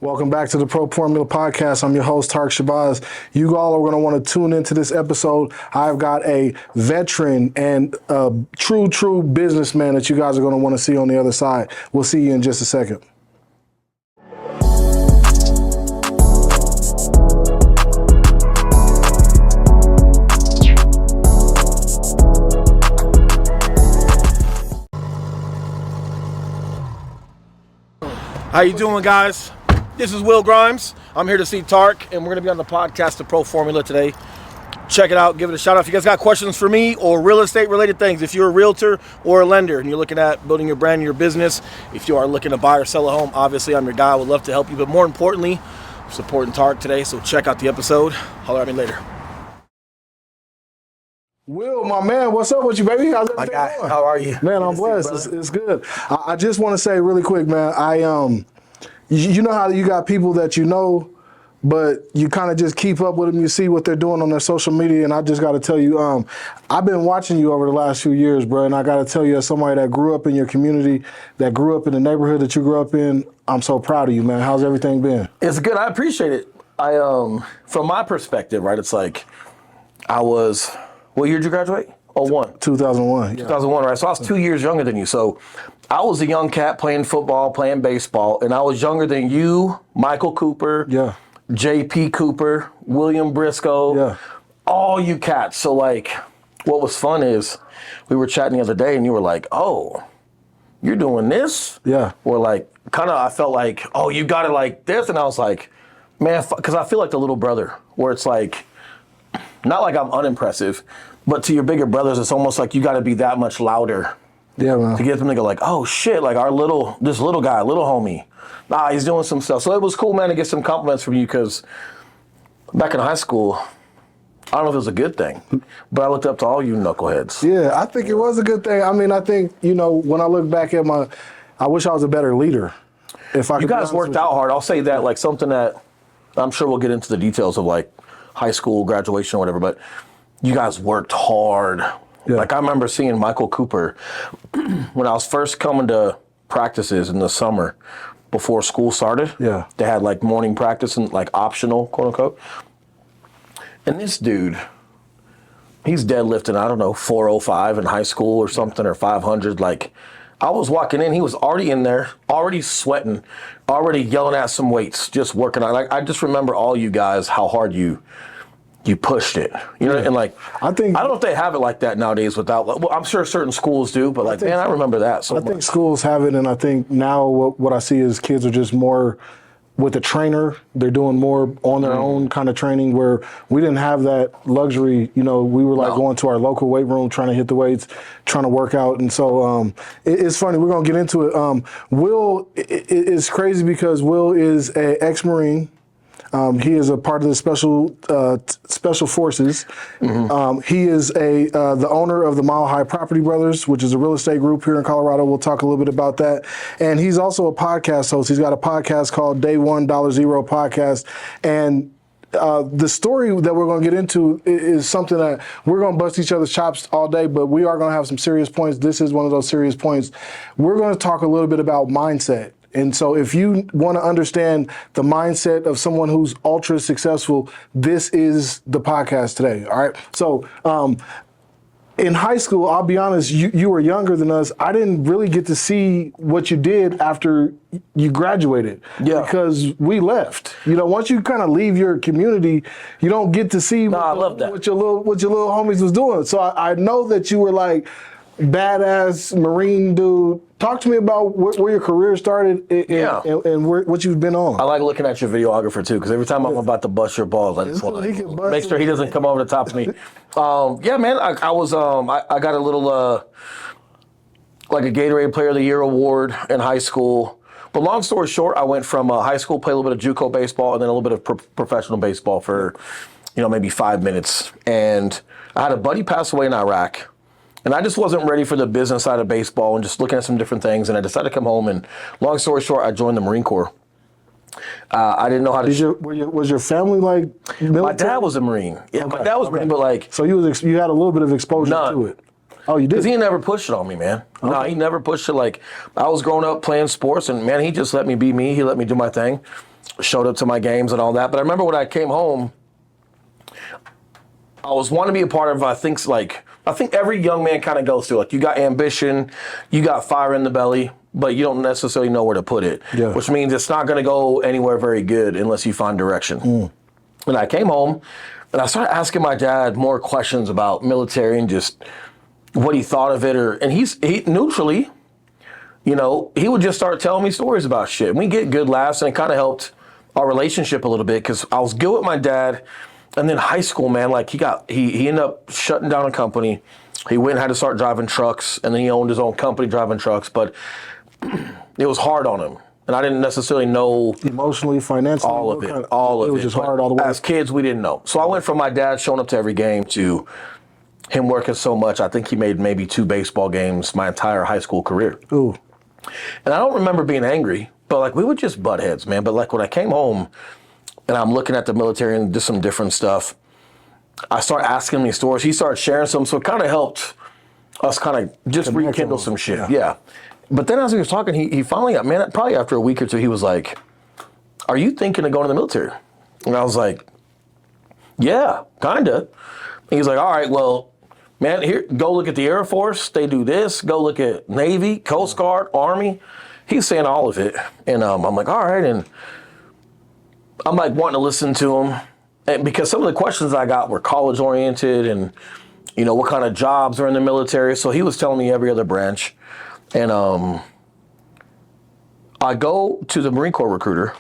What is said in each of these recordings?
Welcome back to the Pro Formula Podcast. I'm your host, Tark Shabazz. You all are going to want to tune into this episode. I've got a veteran and a true businessman that you guys are going to want to see on the other side. We'll see you in just a second. How you doing, guys? This is Will Grimes. I'm here to see Tark, and we're going to be on the podcast, The Pro Formula, today. Check it out. Give it a shout out. If you guys got questions for me or real estate-related things, if you're a realtor or a lender and you're looking at building your brand and your business, if you are looking to buy or sell a home, obviously I'm your guy. I would love to help you. But more importantly, I'm supporting Tark today, so check out the episode. Holler at me later. Will, my man, what's up with you, baby? How's everything going? How are you? Man, I'm blessed. It's good. I just want to say really quick, man, you know how you got people that you know, but you kind of just keep up with them. You see what they're doing on their social media, and I just got to tell you, I've been watching you over the last few years, bro, and I got to tell you, as somebody that grew up in your community, that grew up in the neighborhood that you grew up in, I'm so proud of you, man. How's everything been? It's good. I appreciate it. From my perspective, right, it's like what year did you graduate? 01. 2001. Yeah. 2001, right? So I was 2 years younger than you. So I was a young cat playing football, playing baseball, and I was younger than you, Michael Cooper, J.P. Cooper, William Briscoe, all you cats. So, like, what was fun is we were chatting the other day, and you were like, oh, you're doing this? Yeah. Or, like, kind of I felt like, oh, you got it like this? And I was like, man, because I feel like the little brother, where it's like, not like I'm unimpressive, but to your bigger brothers, it's almost like you got to be that much louder. Yeah, man. To get them to go like, oh shit, like this little guy, little homie, he's doing some stuff. So it was cool, man, to get some compliments from you, because back in high school, I don't know if it was a good thing, but I looked up to all you knuckleheads. Yeah, I think it was a good thing. I mean, I think, when I look back at I wish I was a better leader. You guys worked out hard. I'll say that, like something that I'm sure we'll get into the details of, like high school graduation or whatever, but you guys worked hard. Yeah. Like I remember seeing Michael Cooper when I was first coming to practices in the summer before school started. Yeah. They had like morning practice and like optional, quote unquote. And this dude, he's deadlifting, I don't know, 405 in high school or something, or 500. Like I was walking in, he was already in there, already sweating, already yelling at some weights, just working on. Like I just remember all you guys, how hard you pushed it, and like I don't know if they have it like that nowadays. Well, I'm sure certain schools do, but like, man, I remember that so much. I think schools have it, and I think now what I see is kids are just more with a trainer. They're doing more on their own kind of training, where we didn't have that luxury. We were like going to our local weight room, trying to hit the weights, trying to work out, and so it's funny. We're gonna get into it. Will is crazy because Will is an ex-Marine. He is a part of the special forces. Mm-hmm. He is the owner of the Mile High Property Brothers, which is a real estate group here in Colorado. We'll talk a little bit about that. And he's also a podcast host. He's got a podcast called Day One $0 Podcast. And the story that we're going to get into is something that we're going to bust each other's chops all day, but we are going to have some serious points. This is one of those serious points. We're going to talk a little bit about mindset. And so if you want to understand the mindset of someone who's ultra successful, this is the podcast today, all right? So in high school, I'll be honest, you were younger than us. I didn't really get to see what you did after you graduated because we left. Once you kind of leave your community, you don't get to see what your little homies was doing. So I know that you were like badass Marine dude. Talk to me about where your career started and what you've been on. I like looking at your videographer too, because every time I'm about to bust your balls, I just want to make sure he doesn't come over the top of me. Yeah, man, I was I got a little like a Gatorade Player of the Year award in high school. But long story short, I went from high school, played a little bit of JUCO baseball, and then a little bit of professional baseball for maybe 5 minutes. And I had a buddy pass away in Iraq. And I just wasn't ready for the business side of baseball and just looking at some different things. And I decided to come home. And long story short, I joined the Marine Corps. I didn't know how to. Was your family like military? My dad was a Marine. Yeah, okay. My dad was Marine, but like. So you had a little bit of exposure to it. Oh, you did? Because he never pushed it on me, man. Okay. No, he never pushed it. Like, I was growing up playing sports, and man, he just let me be me. He let me do my thing. showed up to my games and all that. But I remember when I came home, I was wanting to be a part of, I think every young man kind of goes through, like, you got ambition, you got fire in the belly, but you don't necessarily know where to put it, which means it's not going to go anywhere very good unless you find direction. And I came home and I started asking my dad more questions about military and just what he thought of it, and he neutrally, you know, he would just start telling me stories about shit. And we get good laughs, and it kind of helped our relationship a little bit because I was good with my dad. And then high school, man, like he ended up shutting down a company. He went and had to start driving trucks, and then he owned his own company driving trucks. But it was hard on him, and I didn't necessarily know emotionally, financially, all of it. It was just hard all the way. As kids, we didn't know. So I went from my dad showing up to every game to him working so much. I think he made maybe 2 baseball games my entire high school career. Ooh. And I don't remember being angry, but like we would just butt heads, man. But like when I came home and I'm looking at the military and just some different stuff, I started asking him these stories. He started sharing some, so it kind of helped us kind of just rekindle some shit. Yeah. But then as he was talking, he finally got, man, probably after a week or two, he was like, "Are you thinking of going to the military?" And I was like, "Yeah, kind of." He was like, "All right, well, man, here, go look at the Air Force. They do this. Go look at Navy, Coast Guard, Army." He's saying all of it. And I'm like, all right. And I'm like wanting to listen to him. And because some of the questions I got were college oriented and, you know, what kind of jobs are in the military. So he was telling me every other branch. And I go to the Marine Corps recruiter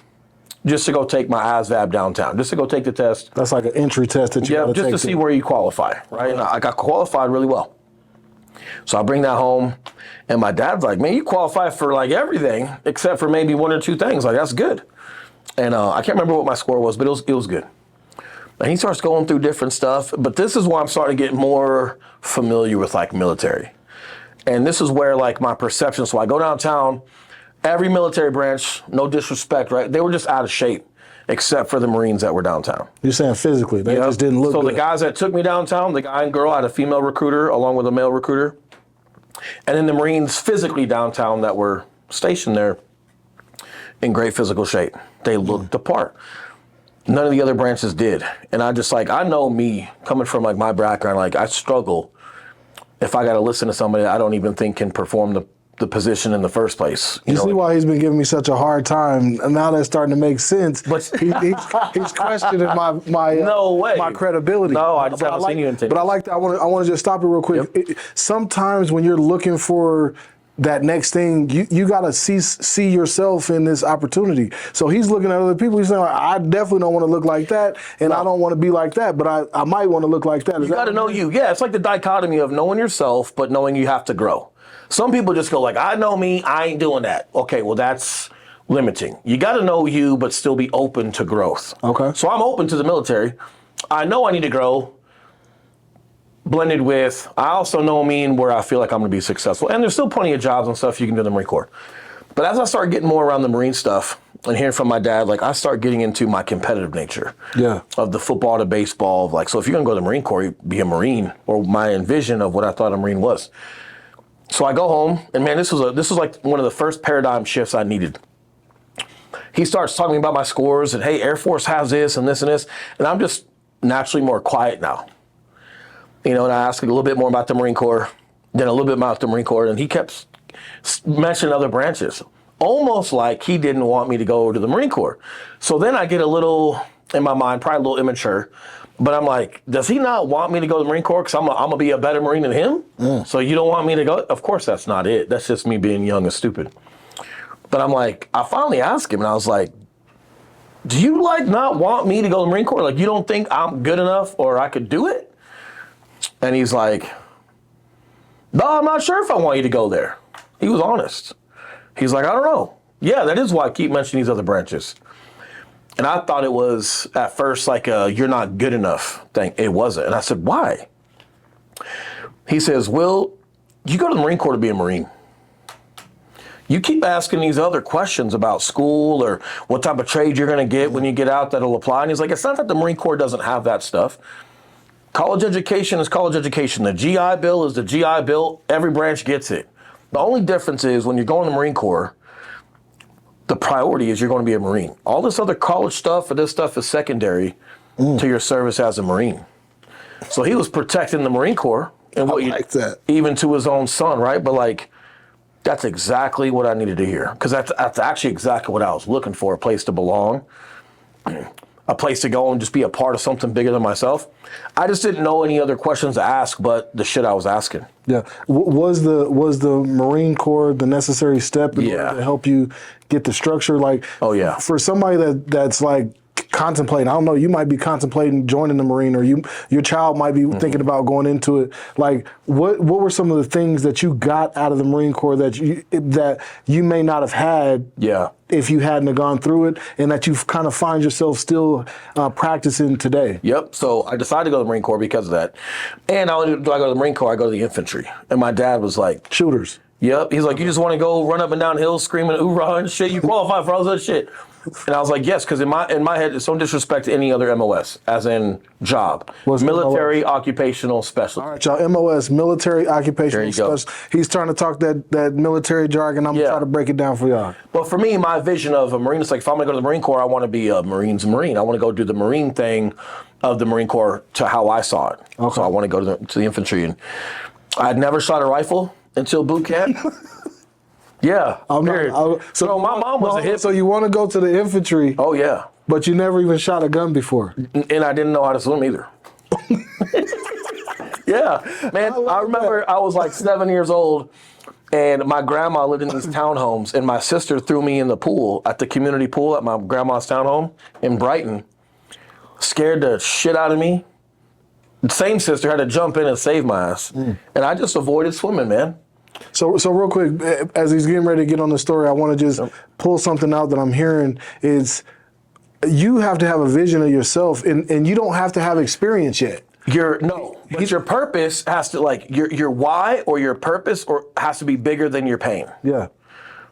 just to go take my ASVAB downtown, just to go take the test. That's like an entry test that you got to take. Just to see where you qualify, right? And I got qualified really well. So I bring that home, and my dad's like, "Man, you qualify for like everything except for maybe 1 or 2 things. Like, that's good." And I can't remember what my score was, but it was good. And he starts going through different stuff. But this is where I'm starting to get more familiar with like military. And this is where like my perception, so I go downtown, every military branch, no disrespect, right? They were just out of shape, except for the Marines that were downtown. You're saying physically, they just didn't look good. So the guys that took me downtown, the guy and girl, I had a female recruiter along with a male recruiter. And then the Marines physically downtown that were stationed there in great physical shape. They looked the part. None of the other branches did. And I just like, I know me coming from like my background, like I struggle if I got to listen to somebody that I don't even think can perform the position in the first place. You see why he's been giving me such a hard time, and now that's starting to make sense. But he's questioning my no way. My credibility. No, I just haven't seen you in 10 But I like that. I want to just stop it real quick. Yep. Sometimes when you're looking for that next thing, you got to see yourself in this opportunity. So he's looking at other people. He's saying, I definitely don't want to look like that, and I don't want to be like that, but I might want to look like that. You got to know you. Yeah, it's like the dichotomy of knowing yourself, but knowing you have to grow. Some people just go like, I know me, I ain't doing that. Okay, well, that's limiting. You got to know you, but still be open to growth. Okay. So I'm open to the military. I know I need to grow, blended with, I also know me and where I feel like I'm going to be successful. And there's still plenty of jobs and stuff you can do in the Marine Corps. But as I start getting more around the Marine stuff and hearing from my dad, like I start getting into my competitive nature. Yeah. Of the football to baseball. Like, so if you're going to go to the Marine Corps, you be a Marine, or my envision of what I thought a Marine was. So I go home, and man, this was like one of the first paradigm shifts I needed. He starts talking about my scores, and hey, Air Force has this and this and this, and I'm just naturally more quiet now. You know, and I asked a little bit more about the Marine Corps, then a little bit about the Marine Corps, and he kept mentioning other branches, almost like he didn't want me to go to the Marine Corps. So then I get a little, in my mind, probably a little immature, but I'm like, does he not want me to go to the Marine Corps because I'm going to be a better Marine than him? So you don't want me to go? Of course that's not it. That's just me being young and stupid. But I'm like, I finally asked him, and I was like, do you like not want me to go to the Marine Corps? Like, you don't think I'm good enough or I could do it? And he's like, no, I'm not sure if I want you to go there. He was honest. He's like, I don't know. Yeah, that is why I keep mentioning these other branches. And I thought it was at first like a you're not good enough thing. It wasn't. And I said, why? He says, Will, you go to the Marine Corps to be a Marine. You keep asking these other questions about school or what type of trade you're going to get when you get out that'll apply. And he's like, it's not that the Marine Corps doesn't have that stuff. College education is college education. The GI Bill is the GI Bill. Every branch gets it. The only difference is when you're going to the Marine Corps, the priority is you're going to be a Marine. All this other college stuff or this stuff is secondary to your service as a Marine. So he was protecting the Marine Corps and what that. even to his own son, right? But like, that's exactly what I needed to hear, because that's actually exactly what I was looking for, a place to belong, a place to go and just be a part of something bigger than myself. I just didn't know any other questions to ask but the shit I was asking. Yeah. Was the Marine Corps the necessary step in order to help you get the structure? Like, oh yeah, for somebody that's like contemplating, I don't know, you might be contemplating joining the Marine, or your child might be thinking about going into it. Like, what were some of the things that you got out of the Marine Corps that you may not have had if you hadn't have gone through it, and that you kind of find yourself still practicing today? Yep. So I decided to go to the Marine Corps because of that. And not only do I go to the Marine Corps, I go to the infantry. And my dad was like, shooters. Yep. He's like, you just want to go run up and down hills screaming hoorah and shit. You qualify for all that shit. And I was like, yes, because in my head, it's no disrespect to any other MOS, as in job. What's military MOS? Occupational Specialist. All right, y'all. MOS, military occupational specialist. He's trying to talk that military jargon. I'm going to try to break it down for y'all. But for me, my vision of a Marine is like, if I'm going to go to the Marine Corps, I want to be a Marine's Marine. I want to go do the Marine thing of the Marine Corps to how I saw it. Okay. So I want to go to the infantry. And I had never shot a rifle until boot camp. Yeah. So my mom was a hip. So you want to go to the infantry? Oh yeah. But you never even shot a gun before. And I didn't know how to swim either. Yeah, man. I remember I was like 7 years old, and my grandma lived in these townhomes, and my sister threw me in the pool, at the community pool at my grandma's townhome in Brighton. Scared the shit out of me. The same sister had to jump in and save my ass, and I just avoided swimming, man. So real quick, as he's getting ready to get on the story, I want to just pull something out that I'm hearing is you have to have a vision of yourself, and you don't have to have experience yet. But your purpose has to, like, your why or your purpose or has to be bigger than your pain. Yeah.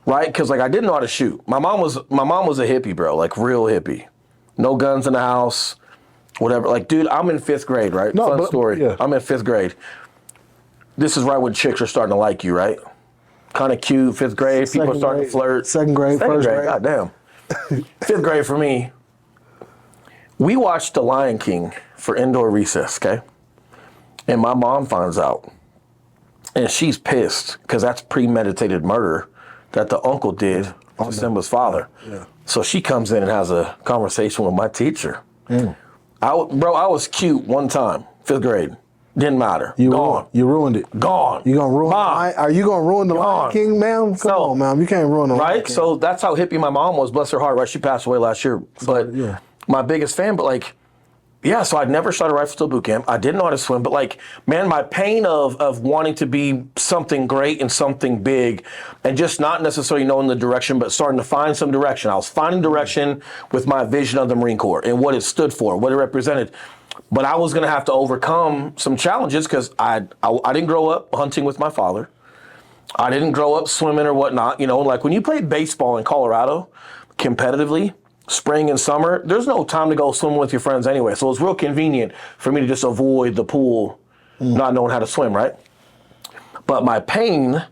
Right? Because like I didn't know how to shoot. My mom was a hippie, bro, like real hippie. No guns in the house, whatever. Like, dude, I'm in 5th grade, right? Fun story. Yeah. I'm in 5th grade. This is right when chicks are starting to like you, right? Kind of cute, 5th grade. People are starting to flirt. Second grade, first grade. God damn. 5th grade for me. We watched The Lion King for indoor recess, okay? And my mom finds out. And she's pissed because that's premeditated murder that the uncle did to Simba's father. Yeah. So she comes in and has a conversation with my teacher. I was cute one time, 5th grade. Didn't matter. Gone. You ruined it. Gone. You gonna ruin? Are you gonna ruin the Lion King, ma'am? Come on, ma'am. You can't ruin the Lion King. So that's how hippie my mom was. Bless her heart. Right. She passed away last year. But my biggest fan. But like, yeah. So I'd never shot a rifle till boot camp. I didn't know how to swim. But like, man, my pain of wanting to be something great and something big, and just not necessarily knowing the direction, but starting to find some direction. I was finding direction with my vision of the Marine Corps and what it stood for, what it represented. But I was going to have to overcome some challenges because I didn't grow up hunting with my father. I didn't grow up swimming or whatnot. You know, like when you play baseball in Colorado competitively, spring and summer, there's no time to go swimming with your friends anyway. So it's real convenient for me to just avoid the pool, not knowing how to swim, right? But my pain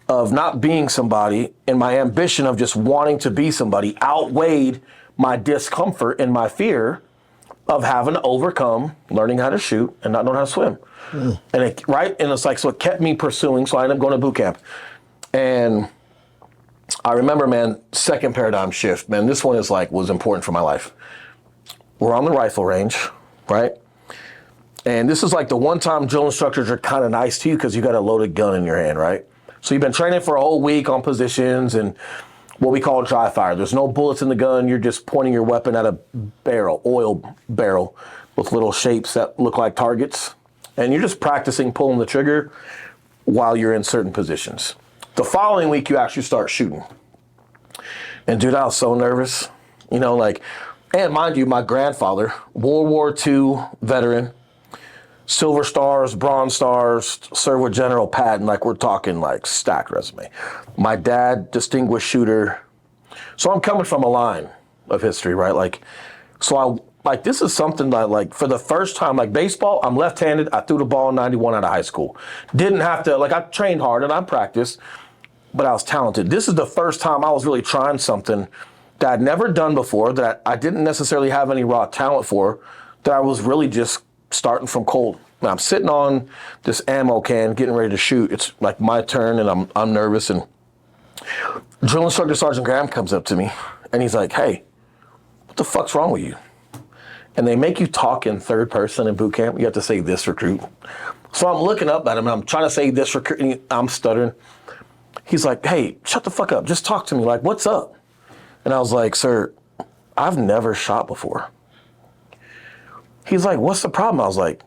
of not being somebody and my ambition of just wanting to be somebody outweighed my discomfort and my fear of having to overcome learning how to shoot and not knowing how to swim. And it's like, so it kept me pursuing, so I ended up going to boot camp. And I remember, man, second paradigm shift, man, this one was important for my life. We're on the rifle range, right? And this is like the one time drill instructors are kind of nice to you because you got a loaded gun in your hand, right? So you've been training for a whole week on positions and what we call dry fire. There's no bullets in the gun. You're just pointing your weapon at a barrel, oil barrel, with little shapes that look like targets. And you're just practicing pulling the trigger while you're in certain positions. The following week, you actually start shooting. And dude, I was so nervous. You know, like, and mind you, my grandfather, World War II veteran, Silver Stars, Bronze Stars, served with General Patton, like we're talking like stacked resume. My dad, distinguished shooter. So I'm coming from a line of history, right? Like, so this is something that like for the first time, like baseball, I'm left-handed. I threw the ball in 91 out of high school. Didn't have to, like I trained hard and I practiced. but I was talented. This is the first time I was really trying something that I'd never done before, that I didn't necessarily have any raw talent for, that I was really just starting from cold. And I'm sitting on this ammo can, getting ready to shoot. It's like my turn, and I'm nervous. And drill instructor Sergeant Graham comes up to me, and he's like, "Hey, what the fuck's wrong with you?" And they make you talk in third person in boot camp. You have to say "this recruit." So I'm looking up at him, and I'm trying to say "this recruit," and I'm stuttering. He's like, "Hey, shut the fuck up. Just talk to me. Like, what's up?" And I was like, "Sir, I've never shot before." He's like, "What's the problem?" I was like,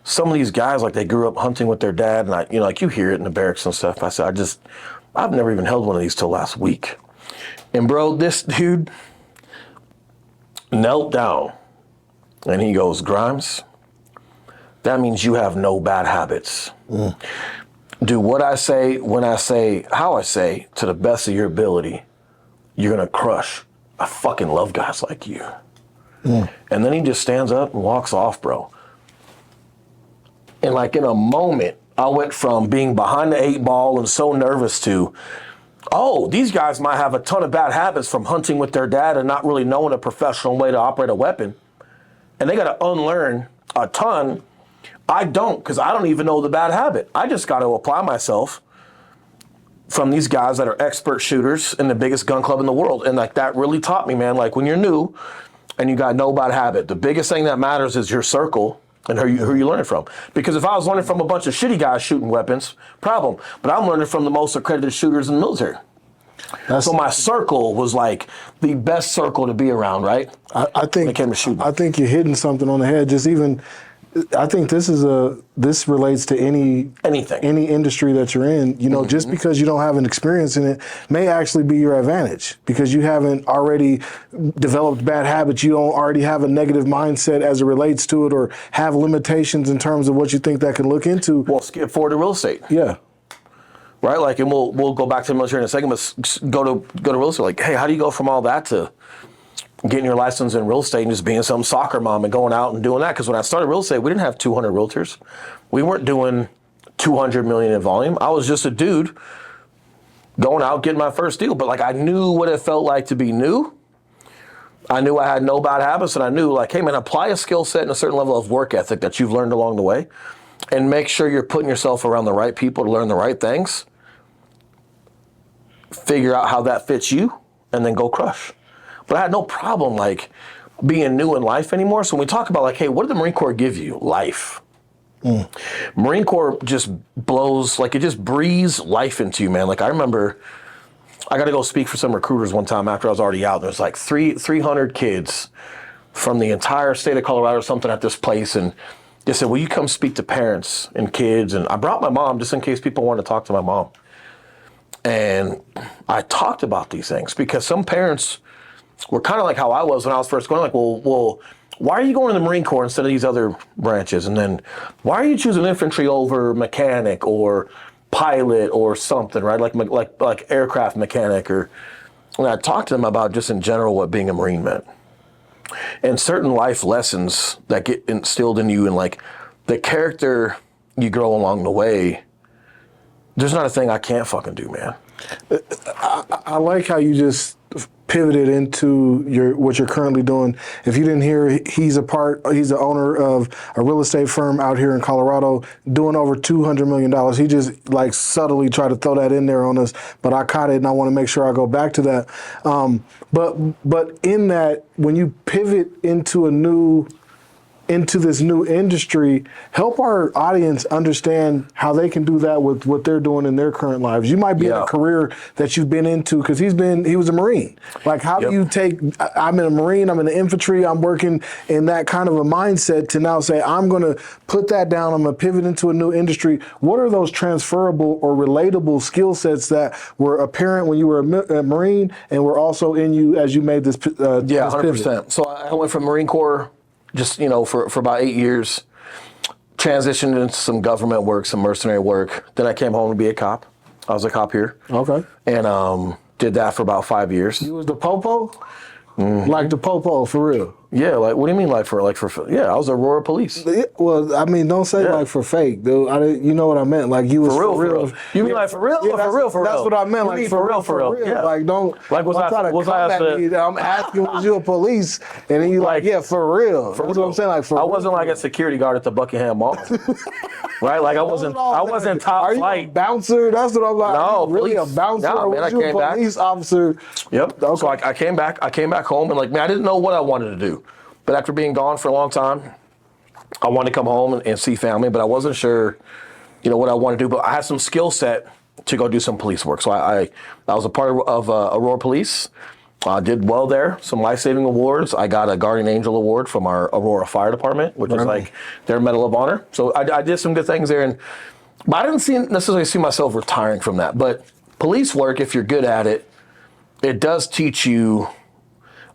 "Some of these guys, like, they grew up hunting with their dad, and like you hear it in the barracks and stuff." I said, I've never even held one of these till last week." And bro, this dude knelt down, and he goes, "Grimes, that means you have no bad habits. Do what I say, when I say, how I say, to the best of your ability. You're gonna crush. I fucking love guys like you." And then he just stands up and walks off, bro. And like in a moment, I went from being behind the 8 ball and so nervous to, oh, these guys might have a ton of bad habits from hunting with their dad and not really knowing a professional way to operate a weapon. And they got to unlearn a ton. I don't, because I don't even know the bad habit. I just got to apply myself from these guys that are expert shooters in the biggest gun club in the world. And like that really taught me, man, like when you're new and you got no bad habit, the biggest thing that matters is your circle and who you learning from. Because if I was learning from a bunch of shitty guys shooting weapons, problem. But I'm learning from the most accredited shooters in the military. So my circle was like the best circle to be around, right? I think when it came to shooting. I think you're hitting something on the head. Just even, I think this relates to any industry that you're in. You know, just because you don't have an experience in it may actually be your advantage because you haven't already developed bad habits. You don't already have a negative mindset as it relates to it, or have limitations in terms of what you think that can look into. Well, skip forward to real estate. Yeah. Right, like, and we'll go back to the military in a second, but go to real estate. Like, hey, how do you go from all that to getting your license in real estate and just being some soccer mom and going out and doing that? Because when I started real estate, we didn't have 200 realtors. We weren't doing 200 million in volume. I was just a dude going out getting my first deal. But like, I knew what it felt like to be new. I knew I had no bad habits, and I knew like, hey man, apply a skill set and a certain level of work ethic that you've learned along the way, and make sure you're putting yourself around the right people to learn the right things. Figure out how that fits you, and then go crush. But I had no problem like being new in life anymore. So when we talk about like, hey, what did the Marine Corps give you? Life. Marine Corps just blows, like it just breathes life into you, man. Like I remember I got to go speak for some recruiters one time after I was already out. There's like 300 kids from the entire state of Colorado or something at this place. And they said, will you come speak to parents and kids? And I brought my mom just in case people wanted to talk to my mom. And I talked about these things because some parents were kind of like how I was when I was first going, like, well, why are you going to the Marine Corps instead of these other branches? And then why are you choosing infantry over mechanic or pilot or something, right? Like aircraft mechanic. Or when I talked to them about just in general what being a Marine meant. And certain life lessons that get instilled in you and like the character you grow along the way. There's not a thing I can't fucking do, man. I like how you just pivoted into what you're currently doing. If you didn't hear, he's the owner of a real estate firm out here in Colorado, doing over $200 million. He just like subtly tried to throw that in there on us, but I caught it, and I want to make sure I go back to that. But in that, when you pivot into this new industry, help our audience understand how they can do that with what they're doing in their current lives. You might be in a career that you've been into because he was a Marine. Like, how do you take, I'm in a Marine, I'm in the infantry, I'm working in that kind of a mindset to now say, I'm going to put that down, I'm going to pivot into a new industry. What are those transferable or relatable skill sets that were apparent when you were a Marine and were also in you as you made this pivot? 100%. So I went from Marine Corps just, for about 8 years, transitioned into some government work, some mercenary work. Then I came home to be a cop. I was a cop here. Okay. And did that for about 5 years. You was the popo? Mm-hmm. Like the popo, for real? Yeah, like what do you mean like for yeah, I was Aurora Police. Well, I mean, don't say like for fake, dude. You know what I meant? Like you was For real. You mean like for real? Yeah, or for real? That's what I meant. You Like mean for real. Yeah. Like don't Like was I'm asking, was you a police? And then you like, yeah, for real. That's what I'm saying. Like I wasn't like a security guard at the Buckingham Mall. Right? Like I wasn't top Are you flight. a bouncer? That's what I'm like. No, really police. a bouncer? No, or man, was I you came a back. police officer? Yep. Okay. So I came back home and like, man, I didn't know what I wanted to do. But after being gone for a long time, I wanted to come home and see family, but I wasn't sure, what I wanted to do. But I had some skill set to go do some police work. So I was a part of Aurora Police. I did well there, some life-saving awards. I got a Guardian Angel Award from our Aurora Fire Department, which is like their Medal of Honor. So I did some good things there. But I didn't necessarily see myself retiring from that. But police work, if you're good at it, it does teach you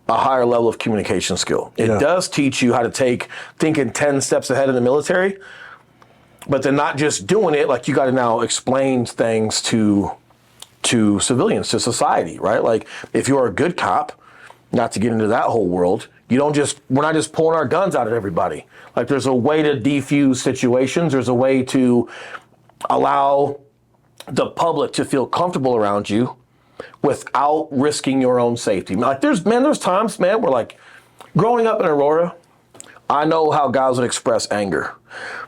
a higher level of communication skill. It does teach you how to thinking 10 steps ahead in the military, but then not just doing it, like you got to now explain things to civilians, to society, right? Like if you're a good cop, not to get into that whole world, we're not just pulling our guns out at everybody. Like there's a way to defuse situations. There's a way to allow the public to feel comfortable around you without risking your own safety. Like there's times, man, where like growing up in Aurora, I know how guys would express anger.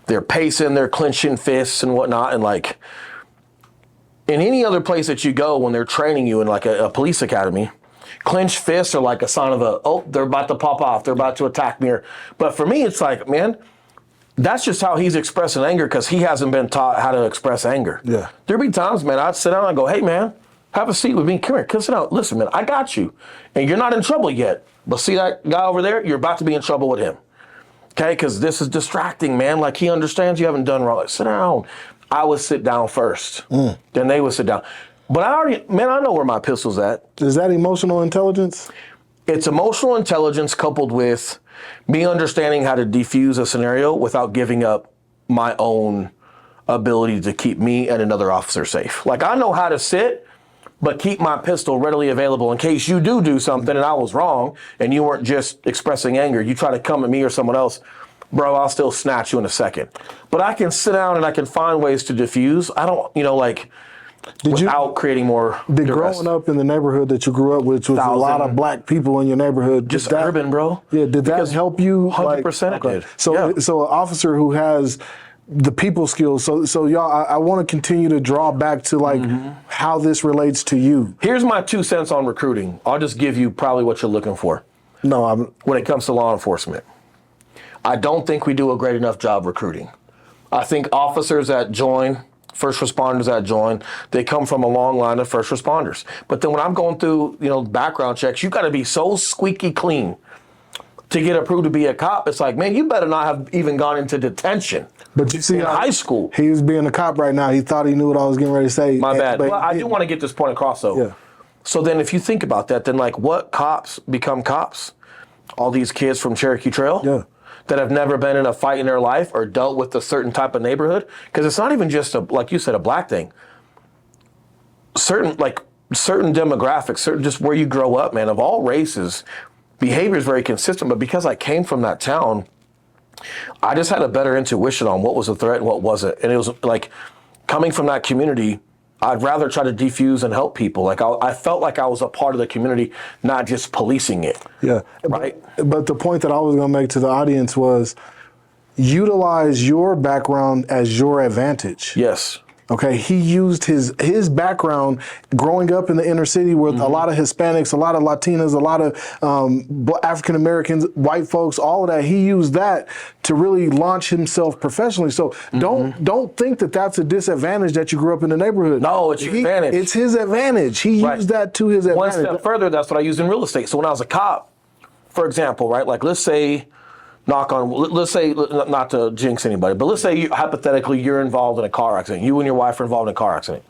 They're pacing, they're clenching fists and whatnot. And like in any other place that you go when they're training you in like a police academy, clenched fists are like a sign of they're about to pop off. They're about to attack me. But for me, it's like, man, that's just how he's expressing anger because he hasn't been taught how to express anger. Yeah. There'd be times, man, I'd sit down and go, hey, man, have a seat with me. Come here. Come sit down. Listen, man, I got you. And you're not in trouble yet. But see that guy over there? You're about to be in trouble with him. Okay? Because this is distracting, man. Like he understands you haven't done wrong. Like, sit down. I would sit down first. Then they would sit down. But I know where my pistol's at. Is that emotional intelligence? It's emotional intelligence coupled with me understanding how to defuse a scenario without giving up my own ability to keep me and another officer safe. Like I know how to sit, but keep my pistol readily available in case you do something and I was wrong and you weren't just expressing anger. You try to come at me or someone else, bro, I'll still snatch you in a second. But I can sit down and I can find ways to diffuse. I don't, without creating more duress. Growing up in the neighborhood that you grew up with, was a lot of black people in your neighborhood. Just urban, bro. Yeah, did that help you? 100% it did. So an officer who has the people skills. So y'all, I want to continue to draw back to like how this relates to you. Here's my 2 cents on recruiting. I'll just give you probably what you're looking for. When it comes to law enforcement, I don't think we do a great enough job recruiting. I think officers that join, first responders that join, they come from a long line of first responders. But then when I'm going through, background checks, you got to be so squeaky clean to get approved to be a cop. It's like, man, you better not have even gone into detention. But you see, in high school, he was being a cop right now. He thought he knew what I was getting ready to say. My bad. Well, I do want to get this point across, though. Yeah. So then, if you think about that, then like, what cops become cops? All these kids from Cherokee Trail, that have never been in a fight in their life or dealt with a certain type of neighborhood, because it's not even just like you said, a black thing. Certain demographics, certain just where you grow up, man, of all races, behavior is very consistent. But because I came from that town, I just had a better intuition on what was a threat and what wasn't. And it was like coming from that community, I'd rather try to defuse and help people. Like I felt like I was a part of the community, not just policing it. Yeah. Right. But the point that I was going to make to the audience was utilize your background as your advantage. Yes. Okay, he used his background growing up in the inner city with a lot of Hispanics, a lot of Latinas, a lot of African Americans, white folks, all of that. He used that to really launch himself professionally. So don't think that that's a disadvantage that you grew up in the neighborhood. No, it's your advantage. It's his advantage. He used that to his advantage. One step further, that's what I used in real estate. So when I was a cop, for example, right, like let's say, not to jinx anybody, but let's say hypothetically you're involved in a car accident. You and your wife are involved in a car accident.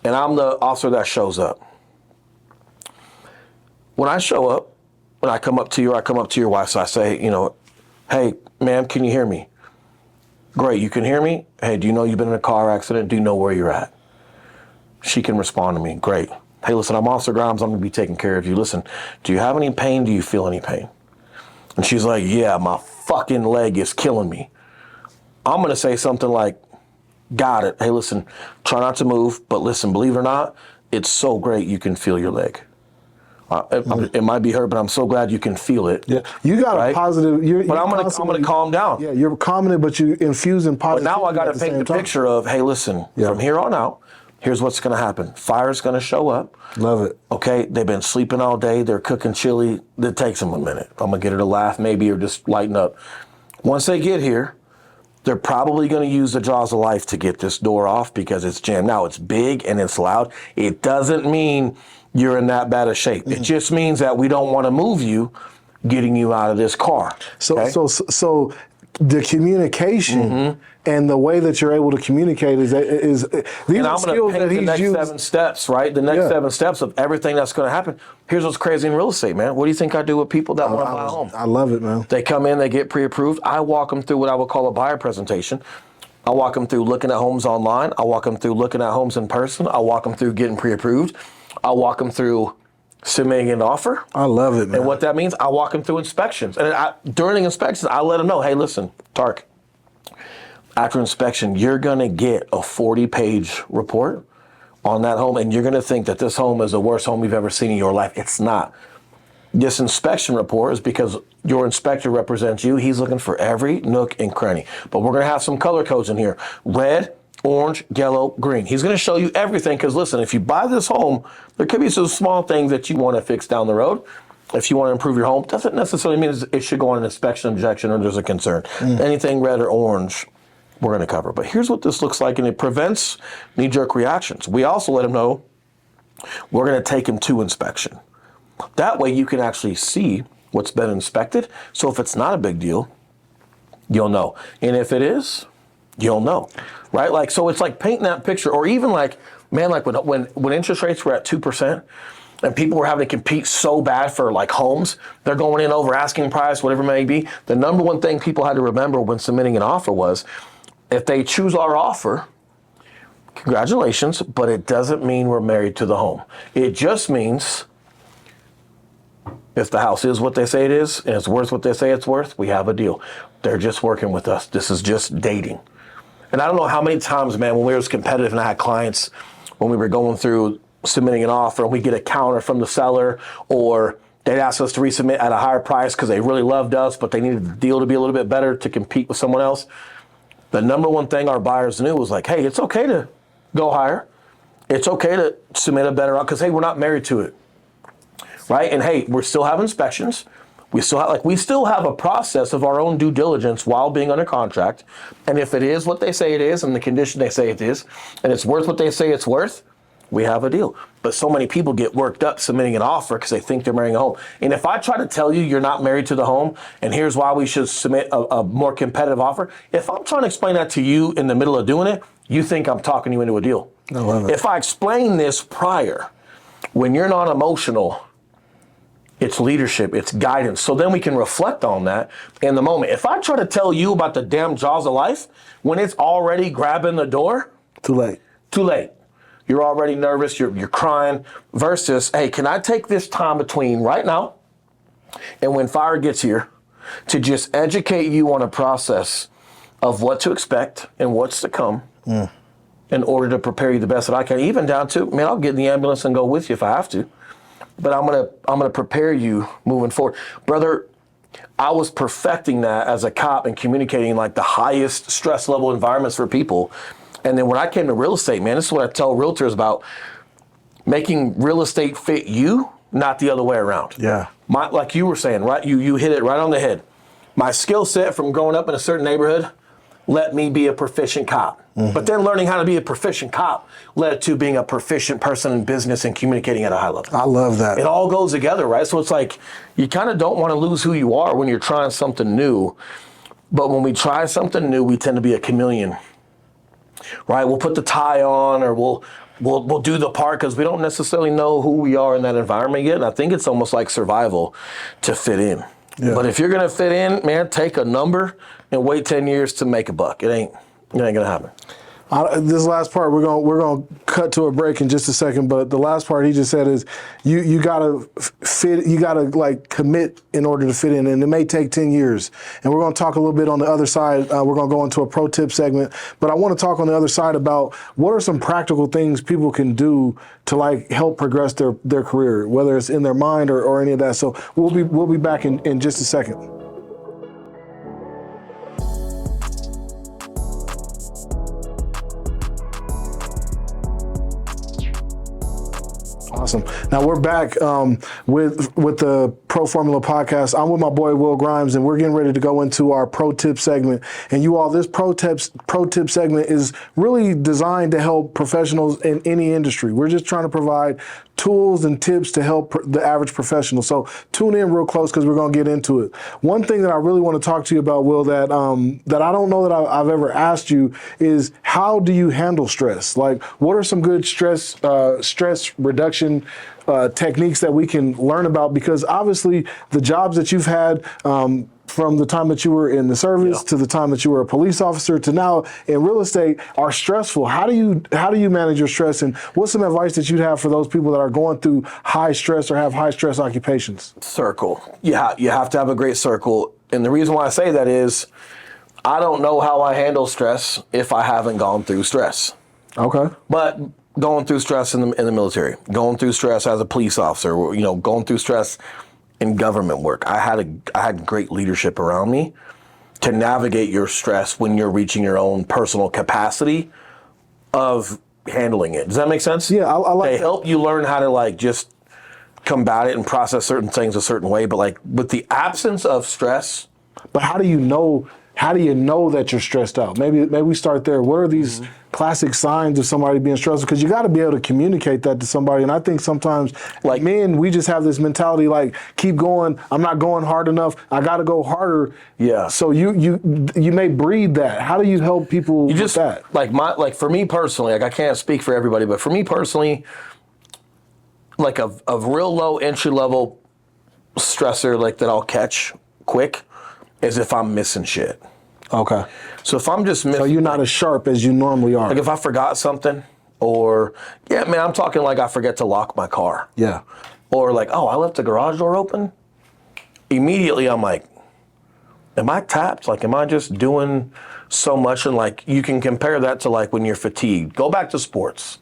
And I'm the officer that shows up. When I show up, when I come up to your wife, so I say, hey, ma'am, can you hear me? Great, you can hear me? Hey, do you know you've been in a car accident? Do you know where you're at? She can respond to me. Great. Hey, listen, I'm Officer Grimes. I'm going to be taking care of you. Listen, do you have any pain? Do you feel any pain? and she's like, yeah, my fucking leg is killing me. I'm going to say something like, got it. Hey, listen, try not to move, but listen, believe it or not, it's so great you can feel your leg. It might be hurt, but I'm so glad you can feel it. Yeah, you got a positive. But I'm gonna calm down. Yeah, you're calming it, but you infusing positivity. But now I got to paint the picture of, hey, listen, from here on out, here's what's gonna happen. Fire's gonna show up. Love it. Okay, they've been sleeping all day. They're cooking chili. It takes them a minute. I'm gonna get her to laugh maybe or just lighten up. Once they get here, they're probably going to use the jaws of life to get this door off because it's jammed. Now, it's big and it's loud. It doesn't mean you're in that bad of shape. It just means that we don't want to move you, getting you out of this car. Okay? So the communication and the way that you're able to communicate is these and are I'm skills going to that paint the he's next used. 7 steps, right? The next 7 steps of everything that's going to happen. Here's what's crazy in real estate, man. What do you think I do with people that want to buy a home? I love it, man. They come in, they get pre-approved. I walk them through what I would call a buyer presentation. I walk them through looking at homes online. I walk them through looking at homes in person. I walk them through getting pre-approved. I walk them through submitting an offer. I love it, man. And what that means, I walk them through inspections. And during inspections, I let them know, hey, listen, Tark, after inspection, you're going to get a 40-page report on that home, and you're going to think that this home is the worst home you've ever seen in your life. It's not. This inspection report is because your inspector represents you. He's looking for every nook and cranny. But we're going to have some color codes in here. Red, orange, yellow, green. He's going to show you everything because, listen, if you buy this home, there could be some small things that you want to fix down the road. If you want to improve your home, doesn't necessarily mean it should go on an inspection objection or there's a concern. Anything red or orange, we're going to cover. But here's what this looks like, and it prevents knee-jerk reactions. We also let them know we're going to take them to inspection. That way you can actually see what's been inspected. So if it's not a big deal, you'll know. And if it is, you'll know, right? Like, so it's like painting that picture, or even like, man, like when interest rates were at 2% and people were having to compete so bad for like homes, they're going in over asking price, whatever it may be. The number one thing people had to remember when submitting an offer was, if they choose our offer, congratulations, but it doesn't mean we're married to the home. It just means if the house is what they say it is and it's worth what they say it's worth, we have a deal. They're just working with us. This is just dating. And I don't know how many times, man, when we were competitive and I had clients, when we were going through submitting an offer and we get a counter from the seller, or they'd ask us to resubmit at a higher price because they really loved us, but they needed the deal to be a little bit better to compete with someone else. The number one thing our buyers knew was like, hey, it's okay to go higher. It's okay to submit a better offer because, hey, we're not married to it. Right? And hey, we still have inspections. We still have a process of our own due diligence while being under contract. And if it is what they say it is and the condition they say it is, and it's worth what they say it's worth, we have a deal. But so many people get worked up submitting an offer because they think they're marrying a home. And if I try to tell you you're not married to the home, and here's why we should submit a more competitive offer, if I'm trying to explain that to you in the middle of doing it, you think I'm talking you into a deal. I love it. If I explain this prior, when you're not emotional, it's leadership, it's guidance. So then we can reflect on that in the moment. If I try to tell you about the damn jaws of life, when it's already grabbing the door, Too late. Too late. You're already nervous, you're crying, versus, hey, can I take this time between right now and when fire gets here to just educate you on a process of what to expect and what's to come in order to prepare you the best that I can, even down to, man, I'll get in the ambulance and go with you if I have to. But I'm gonna prepare you moving forward. Brother, I was perfecting that as a cop and communicating like the highest stress level environments for people. And then when I came to real estate, man, this is what I tell realtors about making real estate fit you, not the other way around. Yeah. Like you were saying, right? You hit it right on the head. My skill set from growing up in a certain neighborhood let me be a proficient cop. But then learning how to be a proficient cop led to being a proficient person in business and communicating at a high level. I love that. It all goes together, right? So it's like you kind of don't want to lose who you are when you're trying something new. But when we try something new, we tend to be a chameleon, right? We'll put the tie on, or we'll do the part because we don't necessarily know who we are in that environment yet. And I think it's almost like survival to fit in. Yeah. But if you're going to fit in, man, take a number and wait 10 years to make a buck. It ain't going to happen. This last part we're gonna cut to a break in just a second, but the last part he just said is you gotta fit, you gotta like commit in order to fit in, and it may take 10 years. And we're gonna talk a little bit on the other side. We're gonna go into a pro tip segment, but I want to talk on the other side about what are some practical things people can do to like help progress their career, whether it's in their mind or any of that. So we'll be back in just a second. Awesome. Now we're back with the Pro Formula Podcast. I'm with my boy Will Grimes, and we're getting ready to go into our pro tip segment. And you all, this pro tip segment is really designed to help professionals in any industry. We're just trying to provide tools and tips to help the average professional. So tune in real close because we're going to get into it. One thing that I really want to talk to you about, Will, that I don't know that I've ever asked you is how do you handle stress? Like, what are some good stress reduction techniques that we can learn about? Because obviously the jobs that you've had, from the time that you were in the service to the time that you were a police officer to now in real estate are stressful. How do you manage your stress, and what's some advice that you'd have for those people that are going through high stress or have high stress occupations? Circle. You have to have a great circle. And the reason why I say that is I don't know how I handle stress if I haven't gone through stress. Okay. But going through stress in the military, going through stress as a police officer, going through stress in government work. I had great leadership around me to navigate your stress when you're reaching your own personal capacity of handling it. Does that make sense? Yeah, I like They that. help you learn how to like just combat it and process certain things a certain way. But like with the absence of stress, But how do you know that you're stressed out? Maybe we start there. What are these classic signs of somebody being stressed? Because you got to be able to communicate that to somebody. And I think sometimes, like men, we just have this mentality like, keep going. I'm not going hard enough. I got to go harder. Yeah. So you may breed that. How do you help people with that? Like for me personally, like I can't speak for everybody, but for me personally, like a real low entry level stressor like that I'll catch quick is if I'm missing shit. Okay. So if I'm just missing, So you're not as sharp as you normally are. like if I forgot something, or I'm talking like I forget to lock my car, Yeah. or like, oh, I left the garage door open. Immediately I'm like, am I tapped? Like, am I just doing so much? And like, you can compare that to like when you're fatigued. Go back to sports.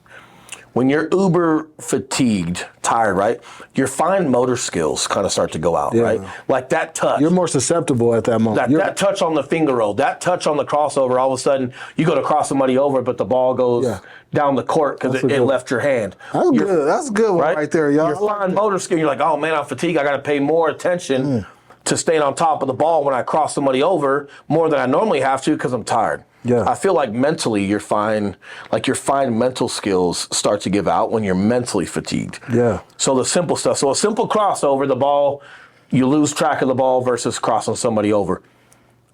When you're uber fatigued, tired, right? Your fine motor skills kind of start to go out, right? Like that touch. You're more susceptible at that moment. That touch on the finger roll, that touch on the crossover, all of a sudden you go to cross somebody over, but the ball goes down the court because it left your hand. That's good. That's a good one right there, y'all. Your fine motor skill, you're like, oh man, I'm fatigued. I got to pay more attention to staying on top of the ball when I cross somebody over more than I normally have to because I'm tired. Yeah. I feel like mentally your fine mental skills start to give out when you're mentally fatigued. Yeah. So the simple stuff. So a simple crossover, the ball, you lose track of the ball versus crossing somebody over.